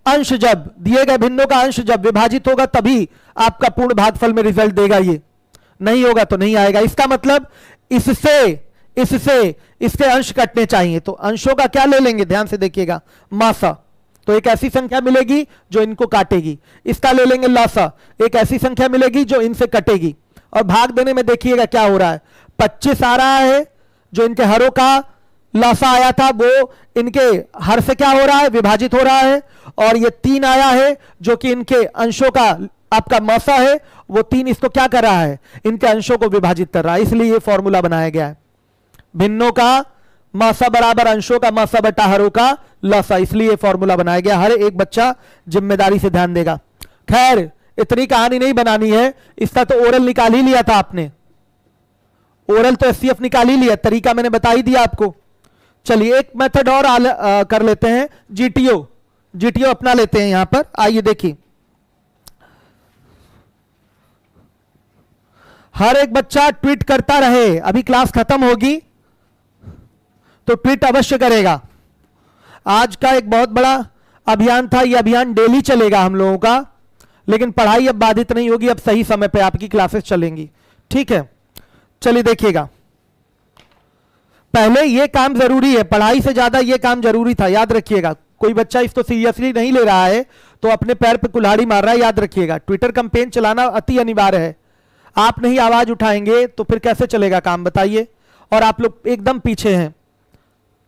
अंश, जब दिए गए भिन्नों का अंश जब विभाजित होगा तभी आपका पूर्ण भागफल में रिजल्ट देगा, ये नहीं होगा तो नहीं आएगा। इसका मतलब इससे इसके अंश कटने चाहिए। तो अंशों का क्या ले लेंगे, ध्यान से देखिएगा, मासा, तो एक ऐसी संख्या मिलेगी जो इनको काटेगी। इसका ले लेंगे लासा, एक ऐसी संख्या मिलेगी जो इनसे कटेगी। और भाग देने में देखिएगा क्या हो रहा है, 25 आ रहा है, जो इनके हरों का लासा आया था वो इनके हर से क्या हो रहा है, विभाजित हो रहा है। और ये 3 आया है जो कि इनके अंशों का आपका मासा है, वो 3 इसको क्या कर रहा है, इनके अंशों को विभाजित कर रहा है। इसलिए ये फॉर्मूला बनाया गया है, भिन्नों का मासा बराबर अंशों का मासा बटा हरों का लासा, इसलिए फॉर्मूला बनाया गया। हर एक बच्चा जिम्मेदारी से ध्यान देगा। खैर इतनी कहानी नहीं बनानी है, इसका तो ओरल निकाल ही लिया था आपने, ओरल तो एचसीएफ निकाल ही लिया, तरीका मैंने बता ही दिया आपको। चलिए एक मेथड और कर लेते हैं, जीटीओ अपना लेते हैं यहां पर। आइए देखिए, हर एक बच्चा ट्वीट करता रहे, अभी क्लास खत्म होगी तो ट्वीट अवश्य करेगा। आज का एक बहुत बड़ा अभियान था, यह अभियान डेली चलेगा हम लोगों का, लेकिन पढ़ाई अब बाधित नहीं होगी, अब सही समय पे आपकी क्लासेस चलेंगी, ठीक है। चलिए देखिएगा, पहले ये काम जरूरी है, पढ़ाई से ज्यादा ये काम जरूरी था, याद रखिएगा। कोई बच्चा इसको सीरियसली नहीं ले रहा है तो अपने पैर पे कुल्हाड़ी मार रहा है, याद रखिएगा। ट्विटर कैंपेन चलाना अति अनिवार्य है, आप नहीं आवाज उठाएंगे तो फिर कैसे चलेगा काम, बताइए। और आप लोग एकदम पीछे हैं,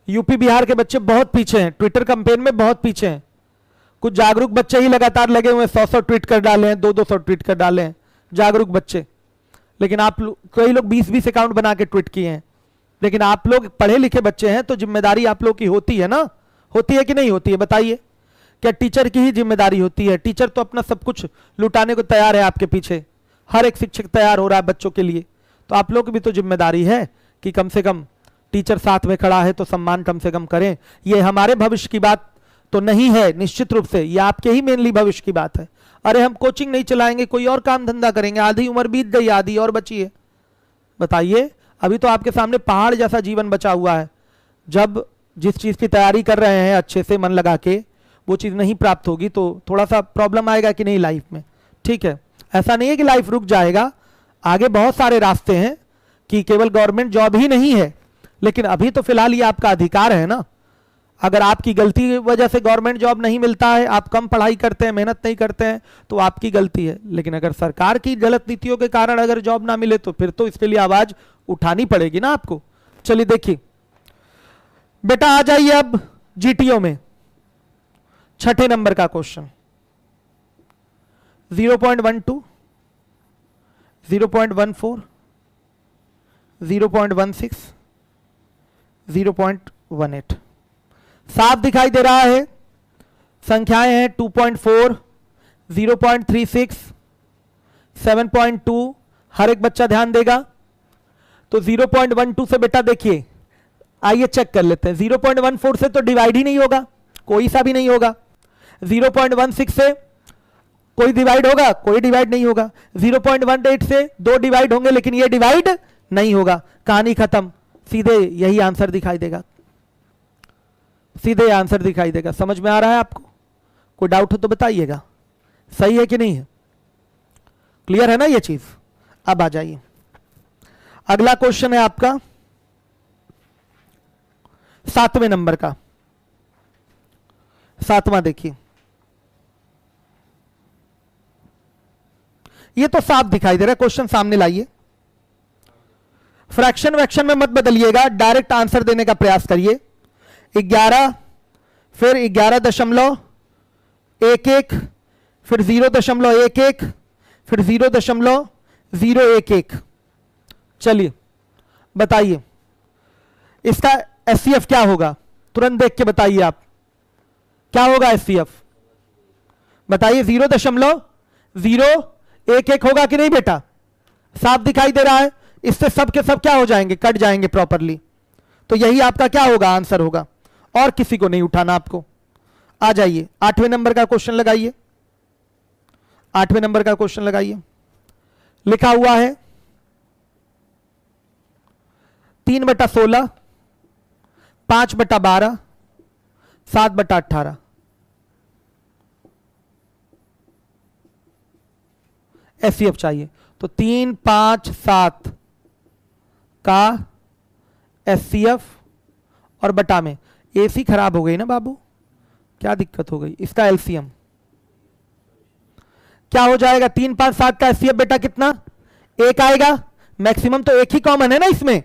यूपी बिहार के बच्चे बहुत पीछे हैं, ट्विटर कैंपेन में बहुत पीछे हैं। कुछ जागरूक बच्चे ही लगातार लगे हुए, 100 ट्वीट कर डाले हैं, 200 ट्वीट कर डाले हैं जागरूक बच्चे। लेकिन आप कई लोग 20 अकाउंट बना के ट्वीट किए हैं। लेकिन आप लोग पढ़े लिखे बच्चे हैं तो जिम्मेदारी आप लोग की होती है ना, होती है कि नहीं होती है, बताइए। क्या टीचर की ही जिम्मेदारी होती है? टीचर तो अपना सब कुछ लुटाने को तैयार है आपके पीछे, हर एक शिक्षक तैयार हो रहा है बच्चों के लिए। तो आप लोग की भी तो जिम्मेदारी है कि कम से कम टीचर साथ में खड़ा है तो सम्मान कम से कम करें। ये हमारे भविष्य की बात तो नहीं है, निश्चित रूप से ये आपके ही मेनली भविष्य की बात है। अरे हम कोचिंग नहीं चलाएंगे, कोई और काम धंधा करेंगे, आधी उम्र बीत गई, आधी और बची है, बताइए। अभी तो आपके सामने पहाड़ जैसा जीवन बचा हुआ है। जब जिस चीज की तैयारी कर रहे हैं अच्छे से मन लगा के, वो चीज नहीं प्राप्त होगी तो थोड़ा सा प्रॉब्लम आएगा कि नहीं लाइफ में, ठीक है। ऐसा नहीं है कि लाइफ रुक जाएगा, आगे बहुत सारे रास्ते हैं कि केवल गवर्नमेंट जॉब ही नहीं है। लेकिन अभी तो फिलहाल ये आपका अधिकार है ना। अगर आपकी गलती की वजह से गवर्नमेंट जॉब नहीं मिलता है, आप कम पढ़ाई करते हैं, मेहनत नहीं करते हैं, तो आपकी गलती है। लेकिन अगर सरकार की गलत नीतियों के कारण अगर जॉब ना मिले तो फिर तो इसके लिए आवाज उठानी पड़ेगी ना आपको। चलिए देखिए बेटा, आ जाइए अब जीटीओ में 6ठे नंबर का क्वेश्चन। 0.12, 0.14, 0.16, 0.18 साफ दिखाई दे रहा है। संख्याएं हैं 2.4, 0.36, 7.2। हर एक बच्चा ध्यान देगा। तो 0.12 से बेटा देखिए, आइए चेक कर लेते हैं। 0.14 से तो डिवाइड ही नहीं होगा, कोई सा भी नहीं होगा। 0.16 से कोई डिवाइड होगा, कोई डिवाइड नहीं होगा। 0.18 से 2 डिवाइड होंगे, लेकिन ये डिवाइड नहीं होगा। कहानी खत्म, सीधे यही आंसर दिखाई देगा, सीधे आंसर दिखाई देगा। समझ में आ रहा है आपको? कोई डाउट हो तो बताइएगा, सही है कि नहीं है, क्लियर है ना ये चीज। अब आ जाइए, अगला क्वेश्चन है आपका 7वें नंबर का। 7वां देखिए, ये तो साफ दिखाई दे रहा है, क्वेश्चन सामने लाइए। फ्रैक्शन वैक्शन में मत बदलिएगा, डायरेक्ट आंसर देने का प्रयास करिए। 11, फिर 11.11, फिर 0.11, फिर 0.011। चलिए बताइए इसका एचसीएफ क्या होगा, तुरंत देख के बताइए आप क्या होगा एचसीएफ, बताइए। 0.011 होगा कि नहीं बेटा, साफ दिखाई दे रहा है। इससे सब के सब क्या हो जाएंगे, कट जाएंगे प्रॉपरली। तो यही आपका क्या होगा, आंसर होगा, और किसी को नहीं उठाना आपको। आ जाइए 8वें नंबर का क्वेश्चन लगाइए, 8वें नंबर का क्वेश्चन लगाइए। लिखा हुआ है 3/16, 5/12, 7/18। एचसीएफ चाहिए तो 3, 5, 7 का एचसीएफ और बटा में एसी खराब हो गई ना बाबू, क्या दिक्कत हो गई। इसका एलसीएम क्या हो जाएगा, 3, 5, 7 का एचसीएफ बेटा कितना, 1 आएगा। मैक्सिमम तो एक ही कॉमन है ना इसमें,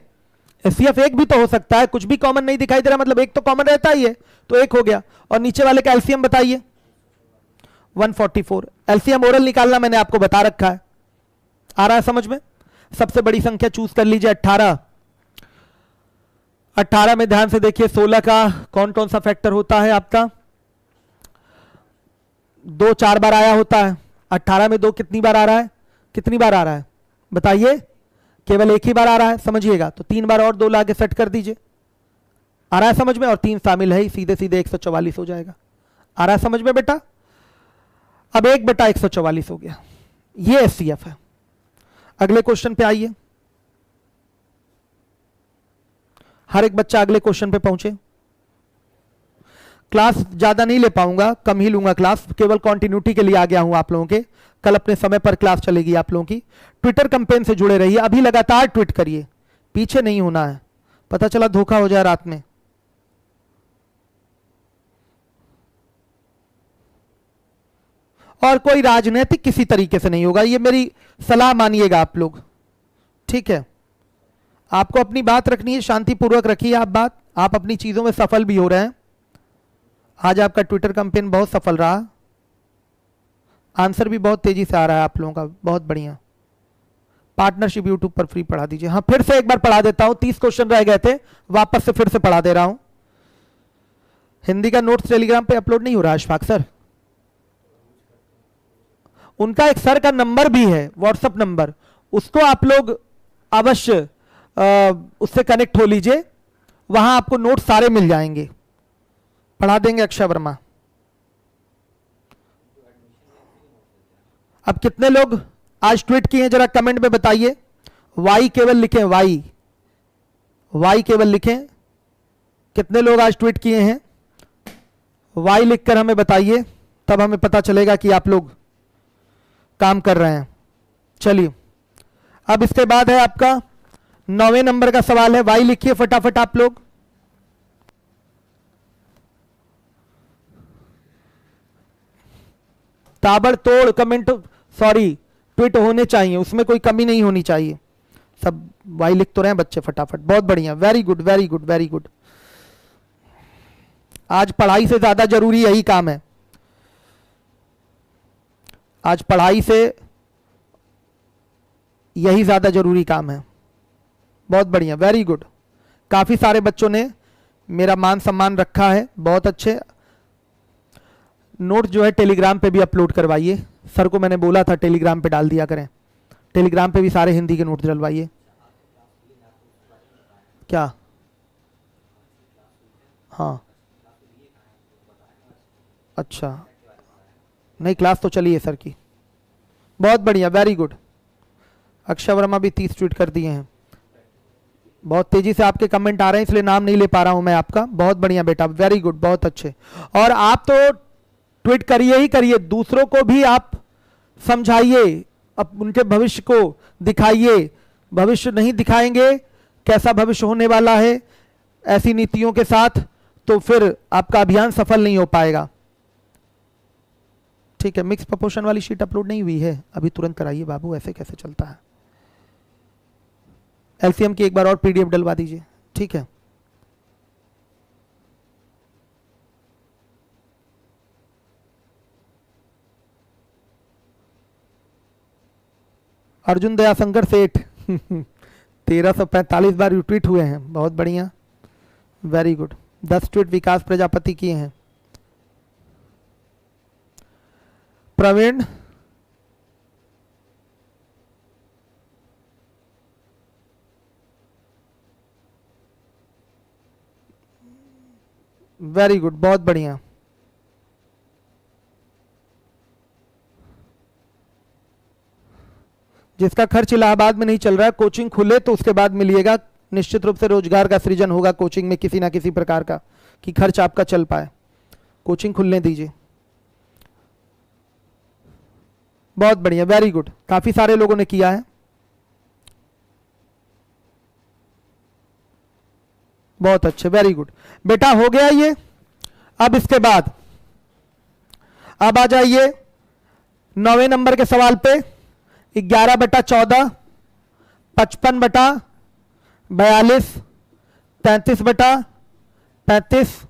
एचसीएफ एक भी तो हो सकता है, कुछ भी कॉमन नहीं दिखाई दे रहा, मतलब एक तो कॉमन रहता ही है, तो 1 हो गया। और नीचे वाले का एलसीएम बताइए, 144। एलसीएम ओरल निकालना मैंने आपको बता रखा है, आ रहा है समझ में। सबसे बड़ी संख्या चूज कर लीजिए 18। 18 में ध्यान से देखिए 16 का कौन कौन सा फैक्टर होता है आपका, 2 4 बार आया होता है। 18 में 2 कितनी बार आ रहा है, कितनी बार आ रहा है बताइए, केवल एक ही बार आ रहा है, समझिएगा। तो 3 बार और 2 लाके सेट कर दीजिए, आ रहा है समझ में, और 3 शामिल है, सीधे सीधे 144 हो जाएगा। आ रहा है समझ में बेटा। अब 1/144 हो गया, ये एचसीएफ है। अगले क्वेश्चन पे आइए, हर एक बच्चा अगले क्वेश्चन पे पहुंचे। क्लास ज्यादा नहीं ले पाऊंगा, कम ही लूंगा क्लास, केवल कंटिन्यूटी के लिए आ गया हूं आप लोगों के। कल अपने समय पर क्लास चलेगी आप लोगों की। ट्विटर कैंपेन से जुड़े रहिए, अभी लगातार ट्वीट करिए, पीछे नहीं होना है, पता चला धोखा हो जाए रात में। और कोई राजनीतिक किसी तरीके से नहीं होगा, ये मेरी सलाह मानिएगा आप लोग, ठीक है। आपको अपनी बात रखनी है, शांतिपूर्वक रखिए आप बात, आप अपनी चीजों में सफल भी हो रहे हैं। आज आपका ट्विटर कैंपेन बहुत सफल रहा, आंसर भी बहुत तेजी से आ रहा है आप लोगों का, बहुत बढ़िया। पार्टनरशिप यूट्यूब पर फ्री पढ़ा दीजिए। हाँ फिर से एक बार पढ़ा देता हूं, 30 क्वेश्चन रह गए थे, वापस से फिर से पढ़ा दे रहा हूं। हिंदी का नोट्स टेलीग्राम पे अपलोड नहीं हो रहा अशफाक सर, उनका एक सर का नंबर भी है, व्हाट्सएप नंबर, उसको आप लोग अवश्य उससे कनेक्ट हो लीजिए, वहां आपको नोट्स सारे मिल जाएंगे, पढ़ा देंगे अक्षय वर्मा। अब कितने लोग आज ट्वीट किए हैं जरा कमेंट में बताइए। वाई केवल लिखें, वाई केवल लिखें, कितने लोग आज ट्वीट किए हैं, वाई लिखकर हमें बताइए, तब हमें पता चलेगा कि आप लोग काम कर रहे हैं। चलिए अब इसके बाद है आपका 9वें नंबर का सवाल है, वाई लिखिए फटाफट आप लोग। ताबड़तोड़ कमेंट, सॉरी ट्वीट होने चाहिए, उसमें कोई कमी नहीं होनी चाहिए, सब वाई लिख तो रहे हैं बच्चे फटाफट, बहुत बढ़िया, very good very good very good. आज पढ़ाई से ज्यादा जरूरी यही काम है, आज पढ़ाई से यही ज्यादा जरूरी काम है, बहुत बढ़िया वेरी गुड। काफी सारे बच्चों ने मेरा मान सम्मान रखा है, बहुत अच्छे। नोट जो है टेलीग्राम पे भी अपलोड करवाइए, सर को मैंने बोला था टेलीग्राम पे डाल दिया करें, टेलीग्राम पे भी सारे हिंदी के नोट डलवाइए। क्या, हाँ अच्छा, नहीं क्लास तो चली है सर की, बहुत बढ़िया वेरी गुड। अक्षय वर्मा भी 30 ट्वीट कर दिए हैं, बहुत तेजी से आपके कमेंट आ रहे हैं इसलिए नाम नहीं ले पा रहा हूं मैं आपका, बहुत बढ़िया बेटा वेरी गुड, बहुत अच्छे। और आप तो ट्वीट करिए ही करिए, दूसरों को भी आप समझाइए, अब उनके भविष्य को दिखाइए, भविष्य नहीं दिखाएंगे कैसा भविष्य होने वाला है ऐसी नीतियों के साथ, तो फिर आपका अभियान सफल नहीं हो पाएगा, ठीक है। मिक्स प्रपोर्शन वाली शीट अपलोड नहीं हुई है, अभी तुरंत कराइए बाबू, ऐसे कैसे चलता है। एलसीएम की एक बार और पीडीएफ डलवा दीजिए, ठीक है। अर्जुन दयाशंकर सेठ 1345 बार रिट्वीट हुए हैं, बहुत बढ़िया, वेरी गुड। 10 ट्वीट विकास प्रजापति किए हैं। प्रवीण, वेरी गुड, बहुत बढ़िया। जिसका खर्च इलाहाबाद में नहीं चल रहा है, कोचिंग खुले तो उसके बाद मिलिएगा, निश्चित रूप से रोजगार का सृजन होगा कोचिंग में किसी ना किसी प्रकार का, कि खर्च आपका चल पाए। कोचिंग खुलने दीजिए। बहुत बढ़िया, वेरी गुड, काफी सारे लोगों ने किया है, बहुत अच्छे, वेरी गुड बेटा, हो गया ये। अब इसके बाद अब आ जाइए 9वें नंबर के सवाल पे। 11/14, 55/42, 33/35,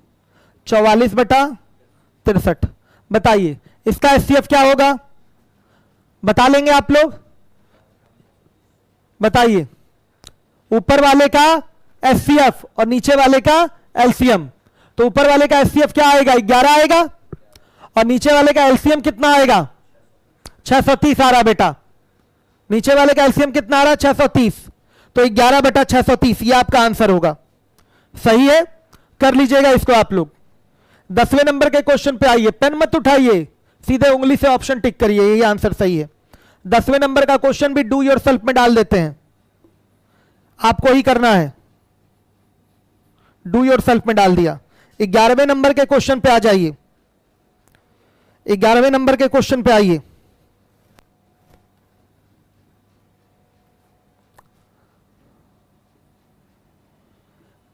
44/63। बताइए इसका एचसीएफ क्या होगा, बता लेंगे आप लोग? बताइए, ऊपर वाले का एचसीएफ और नीचे वाले का एलसीएम। तो ऊपर वाले का एचसीएफ क्या आएगा, 11 आएगा, और नीचे वाले का एलसीएम कितना आएगा, 630 आ रहा बेटा। नीचे वाले का एलसीएम कितना आ रहा है, 630। तो 11/630 ये आपका आंसर होगा। सही है, कर लीजिएगा इसको आप लोग। 10वें नंबर के क्वेश्चन पे आइए, पेन मत उठाइए, सीधे उंगली से ऑप्शन टिक करिए, यही आंसर सही है। 10वें नंबर का क्वेश्चन भी डू योरसेल्फ में डाल देते हैं, आपको ही करना है, डू योरसेल्फ में डाल दिया। 11वें नंबर के क्वेश्चन पे आ जाइए, 11वें नंबर के क्वेश्चन पे आइए।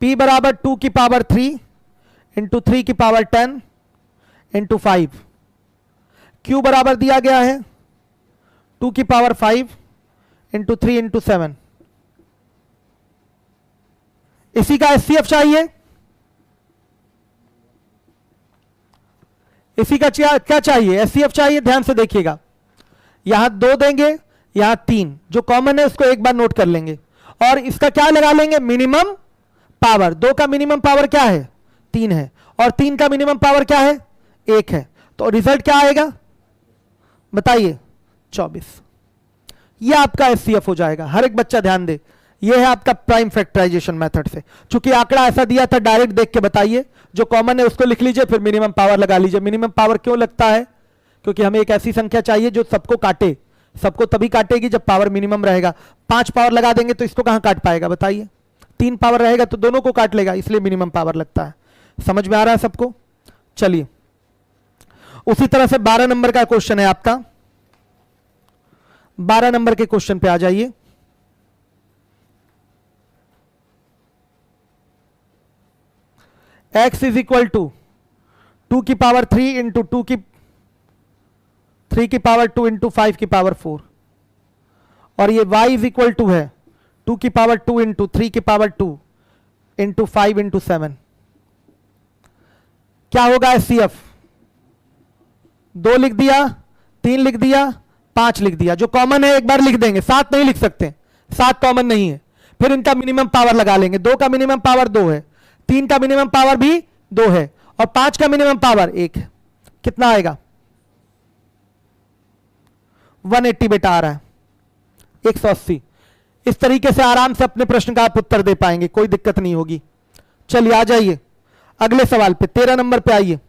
P बराबर 2 की पावर 3 इंटू 3 की पावर 10 इंटू 5। Q बराबर दिया गया है 2 की पावर 5 इंटू 3 इंटू 7। इसी का एचसीएफ चाहिए, इसी का क्या चाहिए, एचसीएफ चाहिए। ध्यान से देखिएगा, यहां 2 देंगे, यहां 3, जो कॉमन है उसको एक बार नोट कर लेंगे, और इसका क्या लगा लेंगे, मिनिमम पावर। 2 का मिनिमम पावर क्या है, 3 है, और 3 का मिनिमम पावर क्या है, 1 है। तो रिजल्ट क्या आएगा बताइए, 24। ये आपका एचसीएफ हो जाएगा। हर एक बच्चा ध्यान दे, ये है आपका प्राइम फैक्टराइजेशन मेथड से। चूंकि आंकड़ा ऐसा दिया था, डायरेक्ट देख के बताइए, जो कॉमन है उसको लिख लीजिए, फिर मिनिमम पावर लगा लीजिए। मिनिमम पावर क्यों लगता है, क्योंकि हमें एक ऐसी संख्या चाहिए जो सबको काटे। सबको तभी काटेगी जब पावर मिनिमम रहेगा। 5 पावर लगा देंगे तो इसको कहां काट पाएगा बताइए, 3 पावर रहेगा तो दोनों को काट लेगा, इसलिए मिनिमम पावर लगता है। समझ में आ रहा है सबको? चलिए, उसी तरह से 12 नंबर का क्वेश्चन है आपका। 12 नंबर के क्वेश्चन पे आ जाइए। x इज इक्वल टू 2 की पावर 3 इंटू 3 की पावर 2 इंटू 5 की पावर 4, और ये y इज इक्वल टू है 2 की पावर 2 इंटू 3 की पावर 2 इंटू 5 इंटू 7। क्या होगा एचसीएफ? 2 लिख दिया, 3 लिख दिया, 5 लिख दिया। जो कॉमन है एक बार लिख देंगे, 7 नहीं लिख सकते, 7 कॉमन नहीं है। फिर इनका मिनिमम पावर लगा लेंगे। 2 का मिनिमम पावर 2 है, 3 का मिनिमम पावर भी 2 है, और 5 का मिनिमम पावर 1 है। कितना आएगा? 180 बेटा आ रहा है, 180। इस तरीके से आराम से अपने प्रश्न का आप उत्तर दे पाएंगे, कोई दिक्कत नहीं होगी। चलिए आ जाइए अगले सवाल पे, 13 नंबर पे आइए।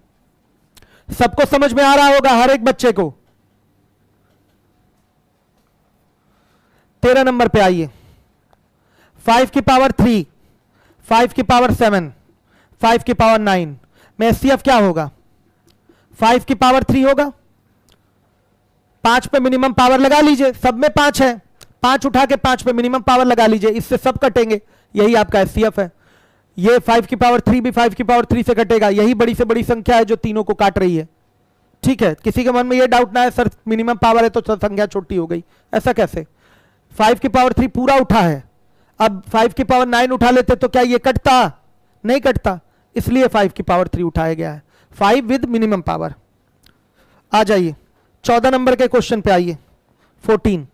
सबको समझ में आ रहा होगा, हर एक बच्चे को। 13 नंबर पे आइए। 5 की पावर 3, 5 की पावर 7, 5 की पावर 9 में एचसीएफ क्या होगा? 5 की पावर 3 होगा। 5 पे मिनिमम पावर लगा लीजिए, सब में 5 है, 5 उठा के 5 पे मिनिमम पावर लगा लीजिए, इससे सब कटेंगे, यही आपका एचसीएफ है। ये 5 की पावर 3 भी 5 की पावर 3 से कटेगा, यही बड़ी से बड़ी संख्या है जो तीनों को काट रही है। ठीक है, किसी के मन में ये डाउट ना है सर मिनिमम पावर है तो संख्या छोटी हो गई, ऐसा कैसे? 5 की पावर 3 पूरा उठा है, अब 5 की पावर 9 उठा लेते तो क्या ये कटता? नहीं कटता, इसलिए 5 की पावर 3 उठाया गया है, 5 विद मिनिमम पावर। आ जाइए 14 नंबर के क्वेश्चन पे आइए। 14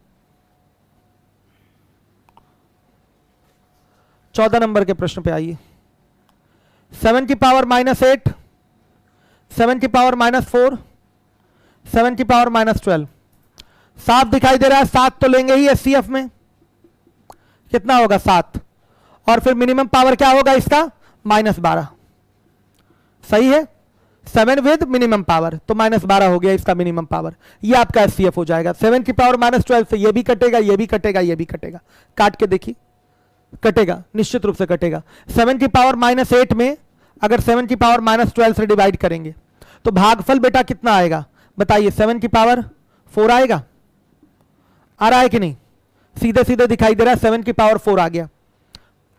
14 नंबर के प्रश्न पे आइए। 7 की पावर -8, 7 की पावर -4, 7 की पावर -12। साफ दिखाई दे रहा है, 7 तो लेंगे ही एचसीएफ में, कितना होगा 7, और फिर मिनिमम पावर क्या होगा इसका -12। सही है, 7 विद मिनिमम पावर, तो -12 हो गया इसका मिनिमम पावर। ये आपका एचसीएफ हो जाएगा। 7 की पावर -12 से ये भी कटेगा, ये भी कटेगा, ये भी कटेगा, काट के देखिए, कटेगा, निश्चित रूप से कटेगा। 7 की पावर -8 में अगर 7 की पावर -12 से डिवाइड करेंगे तो भागफल बेटा कितना आएगा बताइए? 7 की पावर 4 आएगा। आ रहा है कि नहीं? सीधे सीधे दिखाई दे रहा है, 7 की पावर 4 आ गया।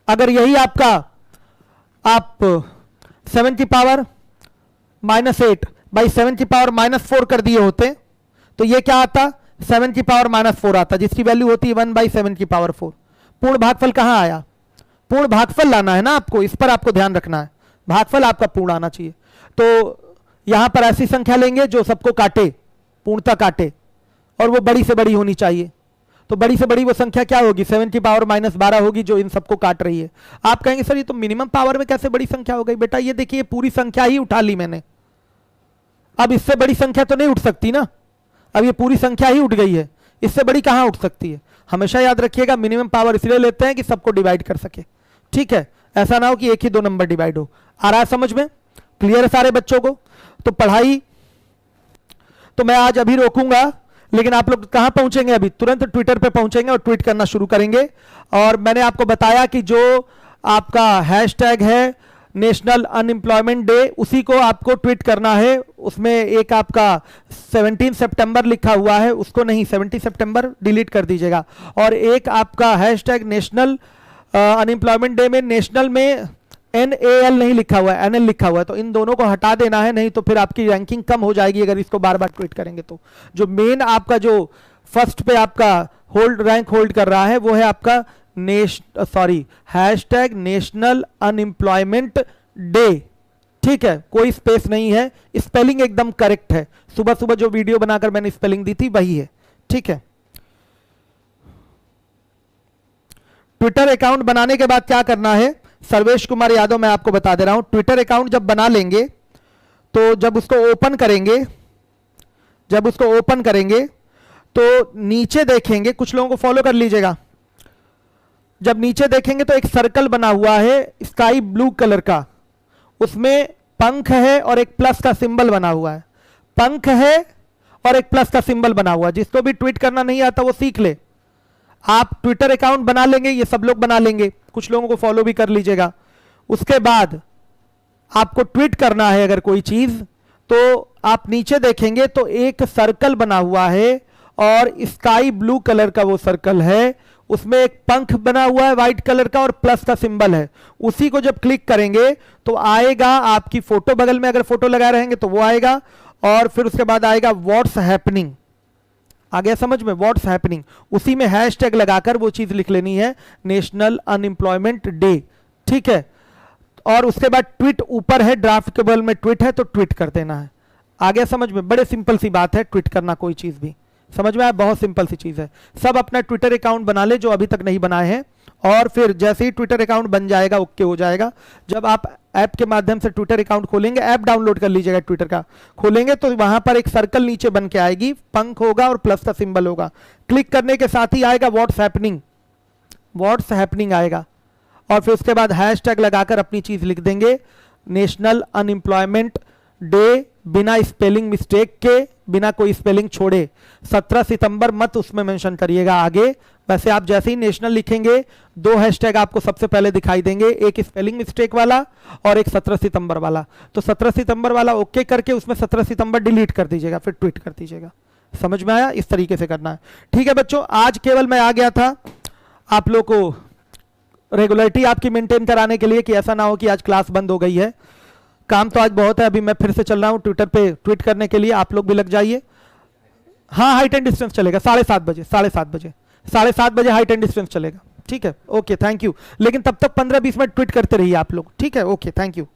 अगर यही आपका आप 7 की पावर -8 बाई 7 की पावर -4 कर दिए होते तो ये क्या आता? 7 की पावर -4 आता, जिसकी वैल्यू होती है 1/7 की पावर 4। पूर्ण भागफल कहां आया? पूर्ण भागफल लाना है ना आपको, इस पर आपको ध्यान रखना है, भागफल आपका पूर्ण आना चाहिए। तो यहां पर ऐसी संख्या लेंगे जो सबको काटे, पूर्णता काटे, और वो बड़ी से बड़ी होनी चाहिए। तो बड़ी से बड़ी वो संख्या क्या होगी? 7 की पावर -12 होगी, जो इन सबको काट रही है। आप कहेंगे सर ये तो मिनिमम पावर में कैसे बड़ी संख्या हो गई? बेटा ये देखिए, पूरी संख्या ही उठा ली मैंने, अब इससे बड़ी संख्या तो नहीं उठ सकती ना, अब ये पूरी संख्या ही उठ गई है, इससे बड़ी कहां उठ सकती है? हमेशा याद रखिएगा, मिनिमम पावर इसलिए लेते हैं कि सबको डिवाइड कर सके, ठीक है? ऐसा ना हो कि एक ही 2 नंबर डिवाइड हो। आ रहा है समझ में? क्लियर है सारे बच्चों को? तो पढ़ाई तो मैं आज अभी रोकूंगा, लेकिन आप लोग कहां पहुंचेंगे? अभी तुरंत ट्विटर पे पहुंचेंगे और ट्वीट करना शुरू करेंगे। और मैंने आपको बताया कि जो आपका हैशटैग है नेशनल अनएम्प्लॉयमेंट डे, उसी को आपको ट्वीट करना है। उसमें एक आपका 17 सितंबर लिखा हुआ है, उसको नहीं, 70 सितंबर डिलीट कर दीजिएगा। और एक आपका हैशटैग नेशनल अनएम्प्लॉयमेंट डे में नेशनल में NAL नहीं लिखा हुआ है, NL लिखा हुआ है, तो इन दोनों को हटा देना है, नहीं तो फिर आपकी रैंकिंग कम हो जाएगी अगर इसको बार बार ट्वीट करेंगे। तो जो मेन आपका जो फर्स्ट पे आपका रैंक होल्ड कर रहा है वो है आपका हैशटैग नेशनल अनएम्प्लॉयमेंट डे, ठीक है? कोई स्पेस नहीं है, स्पेलिंग एकदम करेक्ट है। सुबह सुबह जो वीडियो बनाकर मैंने स्पेलिंग दी थी वही है, ठीक है? ट्विटर अकाउंट बनाने के बाद क्या करना है? सर्वेश कुमार यादव मैं आपको बता दे रहा हूं। ट्विटर अकाउंट जब बना लेंगे तो जब उसको ओपन करेंगे तो नीचे देखेंगे, कुछ लोगों को फॉलो कर लीजिएगा। जब नीचे देखेंगे तो एक सर्कल बना हुआ है स्काई ब्लू कलर का, उसमें पंख है और एक प्लस का सिंबल बना हुआ है। पंख है और एक प्लस का सिंबल बना हुआ है। जिसको भी ट्वीट करना नहीं आता वो सीख ले। आप ट्विटर अकाउंट बना लेंगे, ये सब लोग बना लेंगे, कुछ लोगों को फॉलो भी कर लीजिएगा। उसके बाद आपको ट्वीट करना है अगर कोई चीज, तो आप नीचे देखेंगे तो एक सर्कल बना हुआ है और स्काई ब्लू कलर का वो सर्कल है, उसमें एक पंख बना हुआ है व्हाइट कलर का और प्लस का सिंबल है। उसी को जब क्लिक करेंगे तो आएगा आपकी फोटो, बगल में अगर फोटो लगाए रहेंगे तो वो आएगा, और फिर उसके बाद आएगा व्हाट्स हैपनिंग। आ गया समझ में? व्हाट्स हैपनिंग, उसी में हैशटैग लगाकर वो चीज लिख लेनी है, नेशनल अनएम्प्लॉयमेंट डे, ठीक है? और उसके बाद ट्वीट ऊपर है, ड्राफ्टेबल में ट्वीट है तो ट्वीट कर देना है। आ गया समझ में? बड़े सिंपल सी बात है ट्वीट करना, कोई चीज भी समझ में आया? बहुत सिंपल सी चीज है। सब अपना ट्विटर अकाउंट बना ले जो अभी तक नहीं बनाए हैं, और फिर जैसे ही ट्विटर अकाउंट बन जाएगा, ओके हो जाएगा, जब आप ऐप के माध्यम से ट्विटर अकाउंट खोलेंगे, ऐप डाउनलोड कर लीजिएगा ट्विटर का, खोलेंगे तो वहां पर एक सर्कल नीचे बन के आएगी, पंख होगा और प्लस का सिंबल होगा। क्लिक करने के साथ ही आएगा व्हाट्स हैपनिंग आएगा, और फिर उसके बाद हैशटैग लगाकर अपनी चीज लिख देंगे, नेशनल अनएम्प्लॉयमेंट डे, बिना स्पेलिंग मिस्टेक के, बिना कोई स्पेलिंग छोड़े। 17 सितंबर मत उसमें मेंशन करिएगा आगे। वैसे आप जैसे ही नेशनल लिखेंगे 2 हैशटैग आपको सबसे पहले दिखाई देंगे, एक स्पेलिंग मिस्टेक वाला और एक 17 सितंबर वाला। तो 17 सितंबर वाला ओके करके उसमें 17 सितंबर डिलीट कर दीजिएगा, फिर ट्वीट कर दीजिएगा। समझ में आया? इस तरीके से करना है, ठीक है बच्चों? आज केवल मैं आ गया था आप लोग को रेगुलरिटी आपकी मेंटेन कराने के लिए, कि ऐसा ना हो कि आज क्लास बंद हो गई है। काम तो आज बहुत है, अभी मैं फिर से चल रहा हूं ट्विटर पे ट्वीट करने के लिए, आप लोग भी लग जाइए। हाँ, हाइट एंड डिस्टेंस चलेगा 7:30 बजे, 7:30 बजे हाइट एंड डिस्टेंस चलेगा, ठीक है? Okay, thank you. लेकिन तब तक 15-20 मिनट ट्वीट करते रहिए आप लोग, ठीक है? Okay, thank you.